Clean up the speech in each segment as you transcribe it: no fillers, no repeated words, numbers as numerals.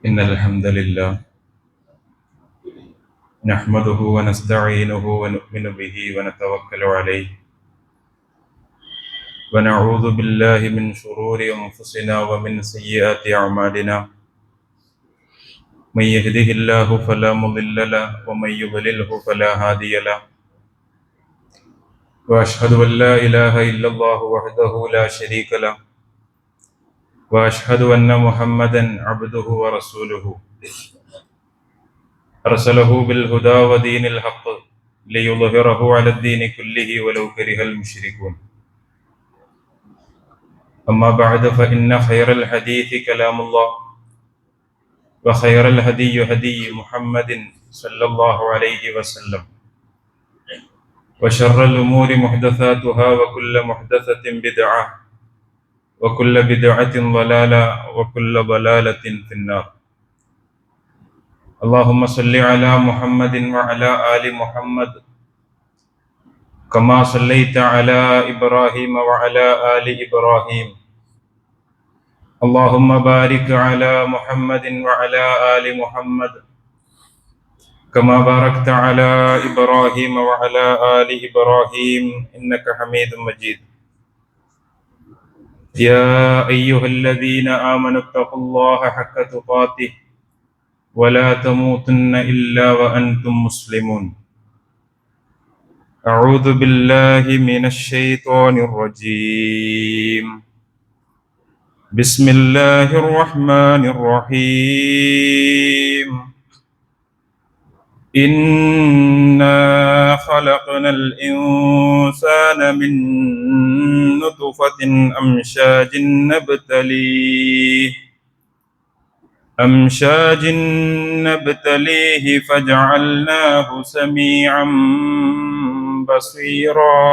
إن الحمد لله نحمده ونستعينه ونؤمن به ونتوكل عليه ونعوذ بالله من شرور أنفسنا ومن سيئات أعمالنا من يهده الله فلا مضل له ومن يضلله فلا هادي له وأشهد أن لا إله إلا الله وحده لا شريك له وأشهد أن محمدا عبده ورسوله أرسله بالهدى ودين الحق ليظهره على الدين كله ولو كره المشركون أما بعد فإن خير الحديث كلام الله وخير الهدي هدي محمد صلى الله عليه وسلم وشر الأمور محدثاتها وكل محدثة بدعة وكل بدعة ضلالة وكل ضلالة في النار. اللهم صل على محمد وعلى آل محمد كما صليت على إبراهيم وعلى آل إبراهيم. اللهم بارك على محمد وعلى آل محمد كما باركت على إبراهيم وعلى آل إبراهيم إنك حميد مجيد. يا أيها الذين آمنوا اتقوا الله حق تقاته ولا تموتن إلا وأنتم مسلمون. أعوذ بالله من الشيطان الرجيم. بسم الله الرحمن الرحيم. إنا خلقنا الإنسان من نطفة أمشاج نبتليه فجعلناه سميعا بصيرا.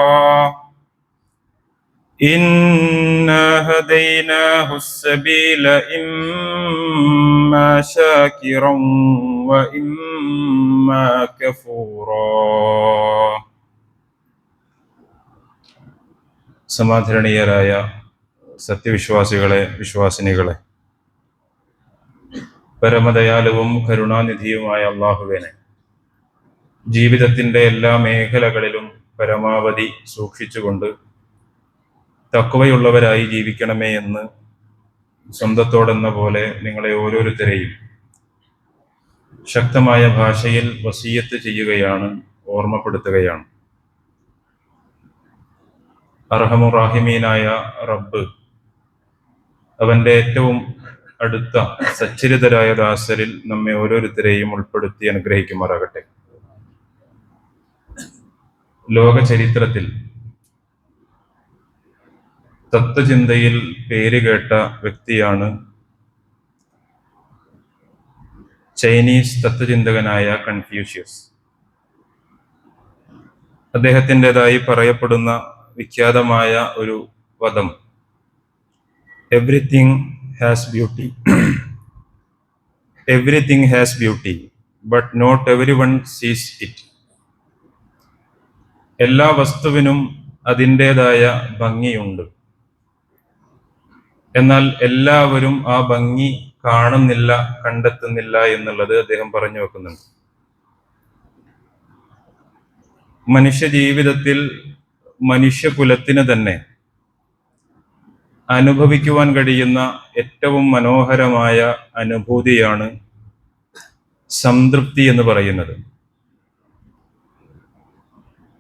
إنا هديناه السبيل إما شاكرا وإما كفورا. സമാധരണീയരായ സത്യവിശ്വാസികളെ, വിശ്വാസിനികളെ, പരമദയാലുവും കരുണാനിധിയുമായ അല്ലാഹുവിനെ ജീവിതത്തിൻ്റെ എല്ലാ മേഖലകളിലും പരമാവധി സൂക്ഷിച്ചുകൊണ്ട് തഖ്വയുള്ളവരായി ജീവിക്കണമേ എന്ന് സ്വന്തത്തോടെന്ന പോലെ നിങ്ങളെ ഓരോരുത്തരെയും ശക്തമായ ഭാഷയിൽ വസിയ്യത്ത് ചെയ്യുകയാണ്, ഓർമ്മപ്പെടുത്തുകയാണ്. അർഹമുറാഹിമീനായ റബ്ബ് അവൻ്റെ ഏറ്റവും അടുത്ത സച്ചരിതരായ ദാസരിൽ നമ്മെ ഓരോരുത്തരെയും ഉൾപ്പെടുത്തി അനുഗ്രഹിക്കുമാറാകട്ടെ. ലോക ചരിത്രത്തിൽ തത്വചിന്തയിൽ പേരുകേട്ട വ്യക്തിയാണ് ചൈനീസ് തത്വചിന്തകനായ കൺഫ്യൂഷ്യസ്. അദ്ദേഹത്തിൻ്റെതായി പറയപ്പെടുന്ന വിഖ്യാതമായ ഒരു പദം, everything has beauty, everything has beauty but not everyone sees it. എല്ലാ വസ്തുവിനും അതിൻ്റെതായ ഭംഗിയുണ്ട്, എന്നാൽ എല്ലാവരും ആ ഭംഗി കാണുന്നില്ല, കണ്ടെത്തുന്നില്ല എന്നുള്ളത് അദ്ദേഹം പറഞ്ഞു വെക്കുന്നുണ്ട്. മനുഷ്യ ജീവിതത്തിൽ മനുഷ്യകുലത്തിന് തന്നെ അനുഭവിക്കുവാൻ കഴിയുന്ന ഏറ്റവും മനോഹരമായ അനുഭൂതിയാണ് സംതൃപ്തി എന്ന് പറയുന്നത്.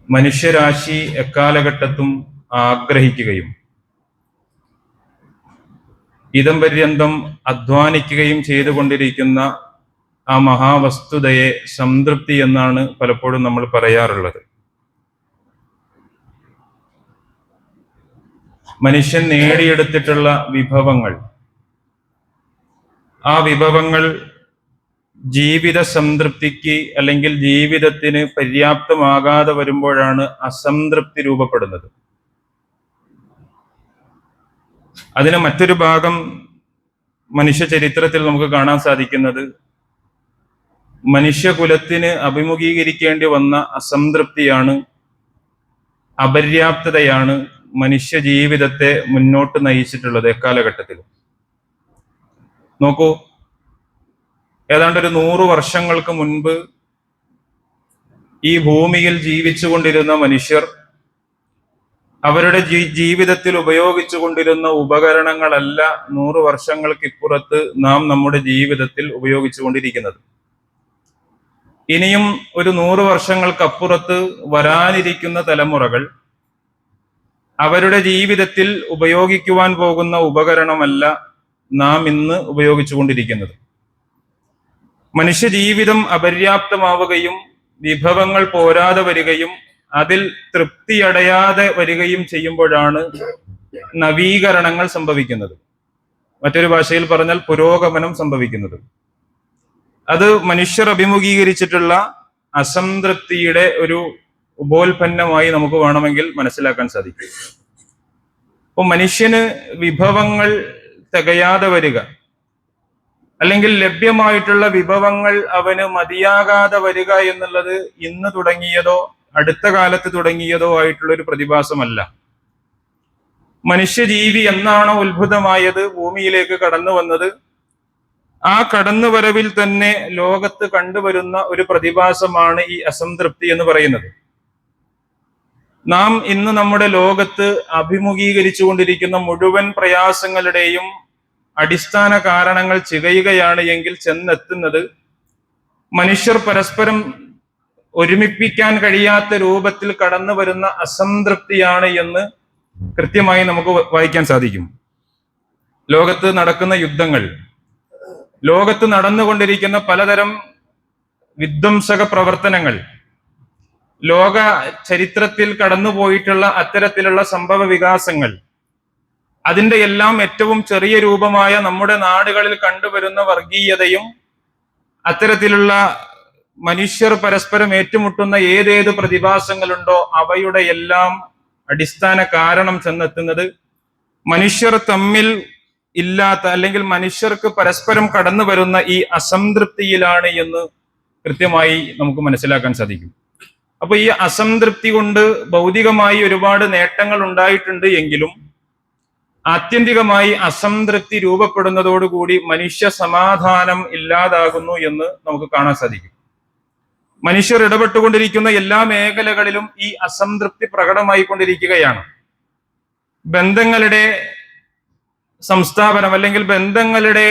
മനുഷ്യരാശി എക്കാലഘട്ടത്തും ആഗ്രഹിക്കുകയും ഇതം പര്യന്തം അധ്വാനിക്കുകയും ചെയ്തുകൊണ്ടിരിക്കുന്ന ആ മഹാവസ്തുതയെ സംതൃപ്തി എന്നാണ് പലപ്പോഴും നമ്മൾ പറയാറുള്ളത്. മനുഷ്യൻ നേടിയെടുത്തിട്ടുള്ള വിഭവങ്ങൾ, ആ വിഭവങ്ങൾ ജീവിത സംതൃപ്തിക്ക് അല്ലെങ്കിൽ ജീവിതത്തിന് പര്യാപ്തമാകാതെ വരുമ്പോഴാണ് അസംതൃപ്തി രൂപപ്പെടുന്നത്. അതിന് മറ്റൊരു ഭാഗം മനുഷ്യ ചരിത്രത്തിൽ നമുക്ക് കാണാൻ സാധിക്കുന്നത്, മനുഷ്യകുലത്തിന് അഭിമുഖീകരിക്കേണ്ടി വന്ന അസംതൃപ്തിയാണ്, അപര്യാപ്തതയാണ് മനുഷ്യ ജീവിതത്തെ മുന്നോട്ട് നയിച്ചിട്ടുള്ളത് എക്കാലഘട്ടത്തിലും. നോക്കൂ, ഏതാണ്ട് ഒരു 100 വർഷങ്ങൾക്ക് മുൻപ് ഈ ഭൂമിയിൽ ജീവിച്ചു കൊണ്ടിരുന്ന മനുഷ്യർ അവരുടെ ജീവിതത്തിൽ ഉപയോഗിച്ചു കൊണ്ടിരുന്ന ഉപകരണങ്ങളല്ല 100 വർഷങ്ങൾക്കിപ്പുറത്ത് നാം നമ്മുടെ ജീവിതത്തിൽ ഉപയോഗിച്ചു കൊണ്ടിരിക്കുന്നത്. ഇനിയും ഒരു 100 വർഷങ്ങൾക്കപ്പുറത്ത് വരാനിരിക്കുന്ന തലമുറകൾ അവരുടെ ജീവിതത്തിൽ ഉപയോഗിക്കുവാൻ പോകുന്ന ഉപകരണമല്ല നാം ഇന്ന് ഉപയോഗിച്ചു കൊണ്ടിരിക്കുന്നത്. മനുഷ്യ ജീവിതം അപര്യാപ്തമാവുകയും വിഭവങ്ങൾ പോരാതെ വരികയും അതിൽ തൃപ്തിയടയാതെ വരികയും ചെയ്യുമ്പോഴാണ് നവീകരണങ്ങൾ സംഭവിക്കുന്നത്. മറ്റൊരു ഭാഷയിൽ പറഞ്ഞാൽ പുരോഗമനം സംഭവിക്കുന്നത്. അത് മനുഷ്യർ അഭിമുഖീകരിച്ചിട്ടുള്ള അസംതൃപ്തിയുടെ ഒരു ഉപോൽപ്പന്നമായി നമുക്ക് വേണമെങ്കിൽ മനസ്സിലാക്കാൻ സാധിക്കും. അപ്പൊ മനുഷ്യന് വിഭവങ്ങൾ തികയാതെ വരിക, അല്ലെങ്കിൽ ലഭ്യമായിട്ടുള്ള വിഭവങ്ങൾ അവന് മതിയാകാതെ വരിക എന്നുള്ളത് ഇന്ന് തുടങ്ങിയതോ അടുത്ത കാലത്ത് തുടങ്ങിയതോ ആയിട്ടുള്ള ഒരു പ്രതിഭാസമല്ല. മനുഷ്യജീവി എന്നാണോ ഉത്ഭുതമായത് ഭൂമിയിലേക്ക് കടന്നു വന്നത്, ആ കടന്നുവരവിൽ തന്നെ ലോകത്ത് കണ്ടുവരുന്ന ഒരു പ്രതിഭാസമാണ് ഈ അസംതൃപ്തി എന്ന് പറയുന്നത്. നാം ഇന്ന് നമ്മുടെ ലോകത്ത് അഭിമുഖീകരിച്ചു കൊണ്ടിരിക്കുന്ന മുഴുവൻ പ്രയാസങ്ങളുടെയും അടിസ്ഥാന കാരണങ്ങൾ ചികയുകയാണ് എങ്കിൽ ചെന്നെത്തുന്നത് മനുഷ്യർ പരസ്പരം ഒരുമിപ്പിക്കാൻ കഴിയാത്ത രൂപത്തിൽ കടന്നു വരുന്ന അസംതൃപ്തിയാണ് എന്ന് കൃത്യമായി നമുക്ക് വായിക്കാൻ സാധിക്കും. ലോകത്ത് നടക്കുന്ന യുദ്ധങ്ങൾ, ലോകത്ത് നടന്നുകൊണ്ടിരിക്കുന്ന പലതരം വിധ്വംസക പ്രവർത്തനങ്ങൾ, ലോക ചരിത്രത്തിൽ കടന്നുപോയിട്ടുള്ള അത്തരത്തിലുള്ള സംഭവ വികാസങ്ങൾ, അതിൻ്റെ എല്ലാം ഏറ്റവും ചെറിയ രൂപമായ നമ്മുടെ നാടുകളിൽ കണ്ടുവരുന്ന വർഗീയതയും അത്തരത്തിലുള്ള മനുഷ്യർ പരസ്പരം ഏറ്റുമുട്ടുന്ന ഏതേത് പ്രതിഭാസങ്ങളുണ്ടോ അവയുടെ എല്ലാം അടിസ്ഥാന കാരണം ചെന്നെത്തുന്നത് മനുഷ്യർ തമ്മിൽ ഇല്ലാത്ത, അല്ലെങ്കിൽ മനുഷ്യർക്ക് പരസ്പരം കടന്നു വരുന്ന ഈ അസംതൃപ്തിയിലാണ് എന്ന് കൃത്യമായി നമുക്ക് മനസ്സിലാക്കാൻ സാധിക്കും. അപ്പൊ ഈ അസംതൃപ്തി കൊണ്ട് ഭൗതികമായി ഒരുപാട് നേട്ടങ്ങൾ ഉണ്ടായിട്ടുണ്ട് എങ്കിലും ആത്യന്തികമായി അസംതൃപ്തി രൂപപ്പെടുന്നതോടുകൂടി മനുഷ്യ സമാധാനം ഇല്ലാതാകുന്നു എന്ന് നമുക്ക് കാണാൻ സാധിക്കും. മനുഷ്യർ ഇടപെട്ടുകൊണ്ടിരിക്കുന്ന എല്ലാ മേഖലകളിലും ഈ അസംതൃപ്തി പ്രകടമായിക്കൊണ്ടിരിക്കുകയാണ്. ബന്ധങ്ങളുടെ സംസ്ഥാപനം, അല്ലെങ്കിൽ ബന്ധങ്ങളുടെ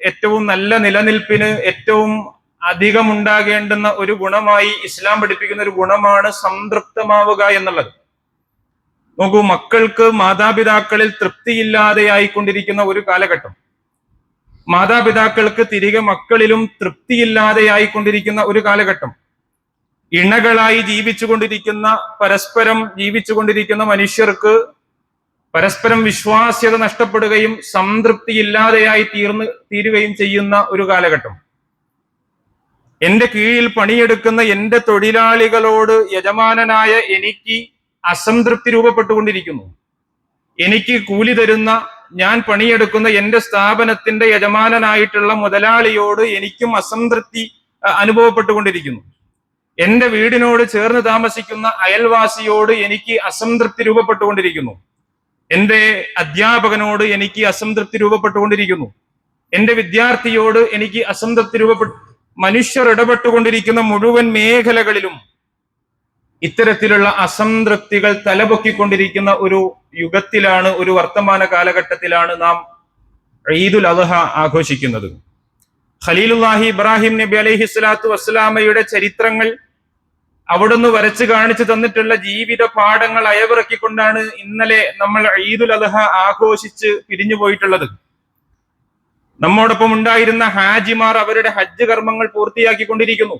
ഏറ്റവും നല്ല നിലനിൽപ്പിന് ഏറ്റവും അധികം ഉണ്ടാകേണ്ടുന്ന ഒരു ഗുണമായി ഇസ്ലാം പഠിപ്പിക്കുന്ന ഒരു ഗുണമാണ് സംതൃപ്തമാവുക എന്നുള്ളത്. നോക്കൂ, മക്കൾക്ക് മാതാപിതാക്കളിൽ തൃപ്തിയില്ലാതെയായിക്കൊണ്ടിരിക്കുന്ന ഒരു കാലഘട്ടം, മാതാപിതാക്കൾക്ക് തിരികെ മക്കളിലും തൃപ്തിയില്ലാതെയായിക്കൊണ്ടിരിക്കുന്ന ഒരു കാലഘട്ടം, ഇണകളായി ജീവിച്ചുകൊണ്ടിരിക്കുന്ന, പരസ്പരം ജീവിച്ചുകൊണ്ടിരിക്കുന്ന മനുഷ്യർക്ക് പരസ്പരം വിശ്വാസ്യത നഷ്ടപ്പെടുകയും സംതൃപ്തിയില്ലാതെയായി തീരുകയും ചെയ്യുന്ന ഒരു കാലഘട്ടം. എന്റെ കീഴിൽ പണിയെടുക്കുന്ന എന്റെ തൊഴിലാളികളോട് യജമാനനായ എനിക്ക് അസംതൃപ്തി രൂപപ്പെട്ടുകൊണ്ടിരിക്കുന്നു. എനിക്ക് കൂലി തരുന്ന, ഞാൻ പണിയെടുക്കുന്ന എന്റെ സ്ഥാപനത്തിന്റെ യജമാനനായിട്ടുള്ള മുതലാളിയോട് എനിക്കും അസംതൃപ്തി അനുഭവപ്പെട്ടുകൊണ്ടിരിക്കുന്നു. എന്റെ വീടിനോട് ചേർന്ന് താമസിക്കുന്ന അയൽവാസിയോട് എനിക്ക് അസംതൃപ്തി രൂപപ്പെട്ടുകൊണ്ടിരിക്കുന്നു. എന്റെ അധ്യാപകനോട് എനിക്ക് അസംതൃപ്തി രൂപപ്പെട്ടുകൊണ്ടിരിക്കുന്നു. എന്റെ വിദ്യാർത്ഥിയോട് എനിക്ക് അസംതൃപ്തി മനുഷ്യർ ഇടപെട്ടുകൊണ്ടിരിക്കുന്ന മുഴുവൻ മേഖലകളിലും ഇത്തരത്തിലുള്ള അസംതൃപ്തികൾ തലപൊക്കിക്കൊണ്ടിരിക്കുന്ന ഒരു യുഗത്തിലാണ്, ഒരു വർത്തമാന കാലഘട്ടത്തിലാണ് നാം ഈദുൽ അദ്ഹ ആഘോഷിക്കുന്നത്. ഖലീലുല്ലാഹി ഇബ്രാഹിം നബി അലൈഹി സ്വലാത്തു വസ്സലാമയുടെ ചരിത്രങ്ങൾ അവിടുന്ന് വരച്ചു കാണിച്ചു തന്നിട്ടുള്ള ജീവിത പാഠങ്ങൾ അയവിറക്കിക്കൊണ്ടാണ് ഇന്നലെ നമ്മൾ ഈദുൽ അദ്ഹ ആഘോഷിച്ച് പിരിഞ്ഞു പോയിട്ടുള്ളത്. നമ്മോടൊപ്പം ഉണ്ടായിരുന്ന ഹാജിമാർ അവരുടെ ഹജ്ജ് കർമ്മങ്ങൾ പൂർത്തിയാക്കിക്കൊണ്ടിരിക്കുന്നു.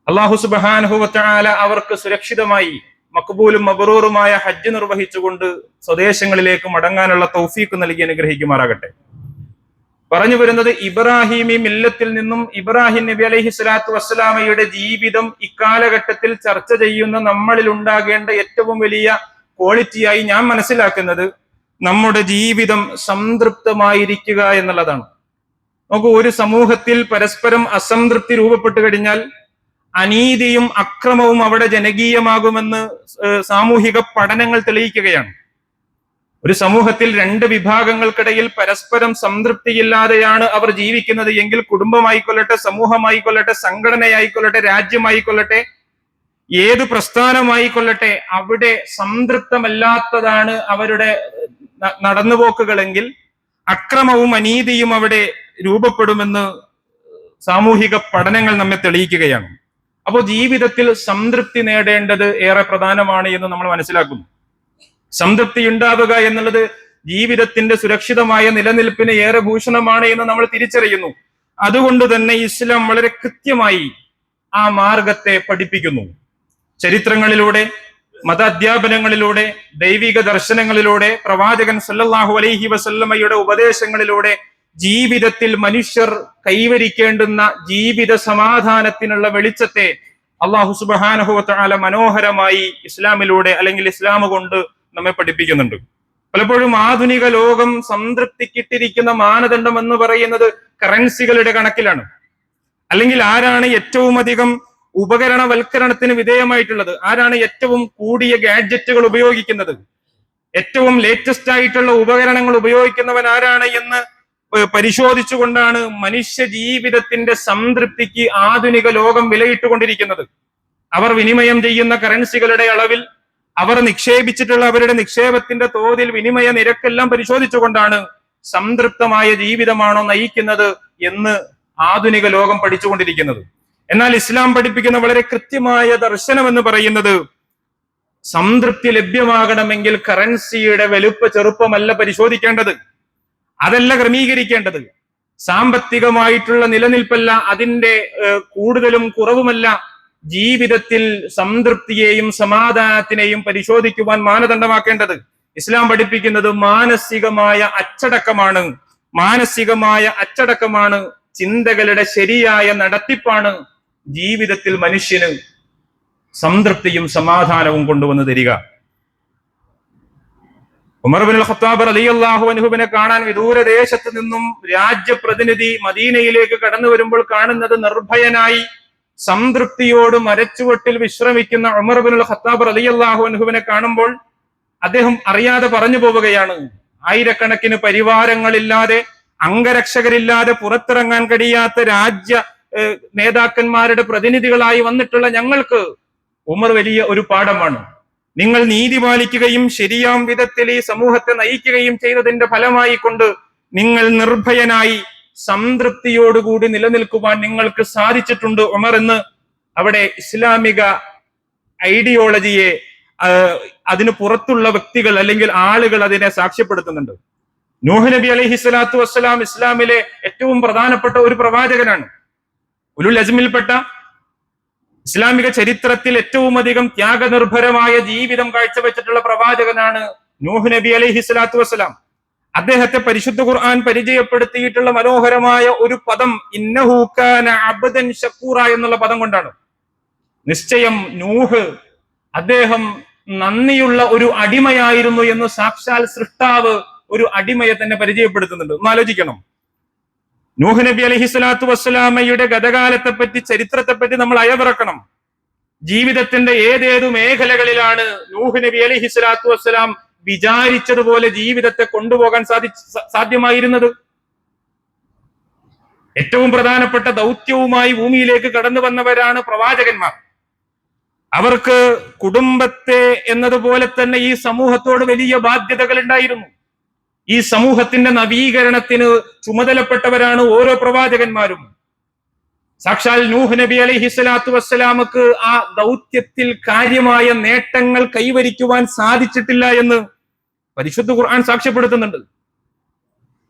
അല്ലാഹു സുബ്ഹാനഹു വ തആല അവർക്ക് സുരക്ഷിതമായി മഖ്ബൂലും മബ്റൂറുമായ ഹജ്ജ് നിർവഹിച്ചുകൊണ്ട് സ്വദേശങ്ങളിലേക്ക് മടങ്ങാനുള്ള തൗഫീഖ് നൽകി അനുഗ്രഹിക്കുമാറാകട്ടെ. പറഞ്ഞു വരുന്നത്, ഇബ്രാഹിമി മില്ലത്തിൽ നിന്നും ഇബ്രാഹിം നബി അലൈഹി സ്വലാത്തു വസ്സലാമയുടെ ജീവിതം ഇക്കാലഘട്ടത്തിൽ ചർച്ച ചെയ്യുന്ന നമ്മളിൽ ഉണ്ടാകേണ്ട ഏറ്റവും വലിയ ക്വാളിറ്റിയായി ഞാൻ മനസ്സിലാക്കുന്നത് നമ്മുടെ ജീവിതം സംതൃപ്തമായിരിക്കുക എന്നുള്ളതാണ്. നോക്കൂ, ഒരു സമൂഹത്തിൽ പരസ്പരം അസംതൃപ്തി രൂപപ്പെട്ടു കഴിഞ്ഞാൽ അനീതിയും അക്രമവും അവിടെ ജനകീയമാകുമെന്ന് സാമൂഹിക പഠനങ്ങൾ തെളിയിക്കുകയാണ്. ഒരു സമൂഹത്തിൽ രണ്ട് വിഭാഗങ്ങൾക്കിടയിൽ പരസ്പരം സംതൃപ്തിയില്ലാതെയാണ് അവർ ജീവിക്കുന്നത് എങ്കിൽ കുടുംബമായിക്കൊള്ളട്ടെ, സമൂഹമായിക്കൊള്ളട്ടെ, സംഘടനയായിക്കൊള്ളട്ടെ, രാജ്യമായിക്കൊള്ളട്ടെ, ഏത് പ്രസ്ഥാനമായിക്കൊള്ളട്ടെ, അവിടെ സംതൃപ്തമല്ലാത്തതാണ് അവരുടെ നടന്നുപോക്കുകളെങ്കിൽ അക്രമവും അനീതിയും അവിടെ രൂപപ്പെടുമെന്ന് സാമൂഹിക പഠനങ്ങൾ നമ്മെ തെളിയിക്കുകയാണ്. അപ്പോൾ ജീവിതത്തിൽ സംതൃപ്തി നേടേണ്ടത് ഏറെ പ്രധാനമാണ് എന്ന് നമ്മൾ മനസ്സിലാക്കുന്നു. സംതൃപ്തി ഉണ്ടാവുക എന്നുള്ളത് ജീവിതത്തിന്റെ സുരക്ഷിതമായ നിലനിൽപ്പിന് ഏറെ ഭൂഷണമാണ് എന്ന് നമ്മൾ തിരിച്ചറിയുന്നു. അതുകൊണ്ട് തന്നെ ഇസ്ലാം വളരെ കൃത്യമായി ആ മാർഗത്തെ പഠിപ്പിക്കുന്നു. ചരിത്രങ്ങളിലൂടെ, മത അധ്യാപനങ്ങളിലൂടെ, ദൈവിക ദർശനങ്ങളിലൂടെ, പ്രവാചകൻ സല്ലല്ലാഹു അലൈഹി വസല്ലമയുടെ ഉപദേശങ്ങളിലൂടെ ജീവിതത്തിൽ മനുഷ്യർ കൈവരിക്കേണ്ടുന്ന ജീവിത സമാധാനത്തിനുള്ള വെളിച്ചത്തെ അല്ലാഹു സുബ്ഹാനഹു വ തആല മനോഹരമായി ഇസ്ലാമിലൂടെ അല്ലെങ്കിൽ ഇസ്ലാം കൊണ്ട് നമ്മെ പഠിപ്പിക്കുന്നുണ്ട്. പലപ്പോഴും ആധുനിക ലോകം സംതൃപ്തിക്കിട്ടിരിക്കുന്ന മാനദണ്ഡം എന്ന് പറയുന്നത് കറൻസികളുടെ കണക്കിലാണ്. അല്ലെങ്കിൽ ആരാണ് ഏറ്റവും അധികം ഉപകരണവൽക്കരണത്തിന് വിധേയമായിട്ടുള്ളത്, ആരാണ് ഏറ്റവും കൂടിയ ഗാഡ്ജറ്റുകൾ ഉപയോഗിക്കുന്നത്, ഏറ്റവും ലേറ്റസ്റ്റ് ആയിട്ടുള്ള ഉപകരണങ്ങൾ ഉപയോഗിക്കുന്നവൻ ആരാണ് എന്ന് പരിശോധിച്ചുകൊണ്ടാണ് മനുഷ്യ ജീവിതത്തിന്റെ സംതൃപ്തിക്ക് ആധുനിക ലോകം വിലയിട്ടുകൊണ്ടിരിക്കുന്നത്. അവർ വിനിമയം ചെയ്യുന്ന കറൻസികളുടെ അളവിൽ, അവർ നിക്ഷേപിച്ചിട്ടുള്ള അവരുടെ നിക്ഷേപത്തിന്റെ തോതിൽ, വിനിമയ നിരക്കെല്ലാം പരിശോധിച്ചുകൊണ്ടാണ് സംതൃപ്തമായ ജീവിതമാണോ നയിക്കുന്നത് എന്ന് ആധുനിക ലോകം പഠിച്ചുകൊണ്ടിരിക്കുന്നത്. എന്നാൽ ഇസ്ലാം പഠിപ്പിക്കുന്ന വളരെ കൃത്യമായ ദർശനം എന്ന് പറയുന്നത് സംതൃപ്തി ലഭ്യമാകണമെങ്കിൽ കറൻസിയുടെ വലുപ്പ ചെറുപ്പമല്ല പരിശോധിക്കേണ്ടത്, അതല്ല ക്രമീകരിക്കേണ്ടത്. സാമ്പത്തികമായിട്ടുള്ള നിലനിൽപ്പല്ല, അതിന്റെ കൂടുതലും കുറവുമല്ല ജീവിതത്തിൽ സംതൃപ്തിയെയും സമാധാനത്തിനെയും പരിശോധിക്കുവാൻ മാനദണ്ഡമാക്കേണ്ടത്. ഇസ്ലാം പഠിപ്പിക്കുന്നത് മാനസികമായ അച്ചടക്കമാണ്. മാനസികമായ അച്ചടക്കമാണ്, ചിന്തകളുടെ ശരിയായ നടത്തിപ്പാണ് ജീവിതത്തിൽ മനുഷ്യന് സംതൃപ്തിയും സമാധാനവും കൊണ്ടുവന്ന് തരിക. ഉമർ ഇബ്നുൽ ഖത്താബ് റളിയല്ലാഹു അൻഹുവിനെ കാണാൻ വിദൂരദേശത്ത് നിന്നും രാജ്യപ്രതിനിധി മദീനയിലേക്ക് കടന്നു വരുമ്പോൾ കാണുന്നത് നിർഭയനായി സംതൃപ്തിയോട് മരച്ചുവട്ടിൽ വിശ്രമിക്കുന്ന ഉമർ ഇബ്നുൽ ഖത്താബ് റളിയല്ലാഹു അൻഹുവിനെ കാണുമ്പോൾ അദ്ദേഹം അറിയാതെ പറഞ്ഞു പോവുകയാണ്, ആയിരക്കണക്കിന് പരിവാരങ്ങളില്ലാതെ, അംഗരക്ഷകരില്ലാതെ പുറത്തിറങ്ങാൻ കഴിയാത്ത രാജ്യ നേതാക്കന്മാരുടെ പ്രതിനിധികളായി വന്നിട്ടുള്ള ഞങ്ങൾക്ക് ഉമർ വലിയ ഒരു പാഠമാണ്. നിങ്ങൾ നീതി പാലിക്കുകയും ശരിയാം വിധത്തിൽ ഈ സമൂഹത്തെ നയിക്കുകയും ചെയ്തതിന്റെ ഫലമായി കൊണ്ട് നിങ്ങൾ നിർഭയനായി സംതൃപ്തിയോടുകൂടി നിലനിൽക്കുവാൻ നിങ്ങൾക്ക് സാധിച്ചിട്ടുണ്ട് ഉമർ എന്ന് അവിടെ ഇസ്ലാമിക ഐഡിയോളജിയെ, അതിന് പുറത്തുള്ള വ്യക്തികൾ അല്ലെങ്കിൽ ആളുകൾ അതിനെ സാക്ഷ്യപ്പെടുത്തുന്നുണ്ട്. നൂഹ് നബി അലൈഹി സ്വലാത്തു വസ്സലാം ഇസ്ലാമിലെ ഏറ്റവും പ്രധാനപ്പെട്ട ഒരു പ്രവാചകനാണ്. ഉലുൽ അസ്മിൽപ്പെട്ട, ഇസ്ലാമിക ചരിത്രത്തിൽ ഏറ്റവും അധികം ത്യാഗനിർഭരമായ ജീവിതം കാഴ്ചവെച്ചിട്ടുള്ള പ്രവാചകനാണ് നൂഹ് നബി അലൈഹി സ്വലാത്തു വസ്സലാം. അദ്ദേഹത്തെ പരിശുദ്ധ ഖുർആൻ പരിചയപ്പെടുത്തിയിട്ടുള്ള മനോഹരമായ ഒരു പദം ഇന്നഹു കാന അബ്ദൻ ശക്കൂറ എന്നുള്ള പദം കൊണ്ടാണ്. നിശ്ചയം നൂഹ് അദ്ദേഹം നന്ദിയുള്ള ഒരു അടിമയായിരുന്നു എന്ന് സാക്ഷാൽ സൃഷ്ടാവ് ഒരു അടിമയെ തന്നെ പരിചയപ്പെടുത്തുന്നുണ്ട്. ഒന്ന് ആലോചിക്കണം. നൂഹ് നബി അലൈഹി സ്വലാത്തു വസ്സലാമയുടെ ഗതകാലത്തെ പറ്റി, ചരിത്രത്തെ പറ്റി നമ്മൾ അയവിറക്കണം. ജീവിതത്തിന്റെ ഏതേതു മേഖലകളിലാണ് നൂഹ് നബി അലൈഹി സ്വലാത്തു വസ്സലാം വിചാരിച്ചതുപോലെ ജീവിതത്തെ കൊണ്ടുപോകാൻ സാധ്യമായിരുന്നത്? ഏറ്റവും പ്രധാനപ്പെട്ട ദൗത്യവുമായി ഭൂമിയിലേക്ക് കടന്നു വന്നവരാണ് പ്രവാചകന്മാർ. അവർക്ക് കുടുംബത്തെ എന്നതുപോലെ തന്നെ ഈ സമൂഹത്തോട് വലിയ ബാധ്യതകൾ ഉണ്ടായിരുന്നു. ഈ സമൂഹത്തിന്റെ നവീകരണത്തിന് ചുമതലപ്പെട്ടവരാണ് ഓരോ പ്രവാചകന്മാരും. സാക്ഷാൽ നൂഹ് നബി അലൈഹി സ്വലാത്തു വസ്സലാമക്ക് ആ ദൗത്യത്തിൽ കാര്യമായ നേട്ടങ്ങൾ കൈവരിക്കുവാൻ സാധിച്ചിട്ടില്ല എന്ന് പരിശുദ്ധ ഖുർആൻ സാക്ഷ്യപ്പെടുത്തുന്നുണ്ട്.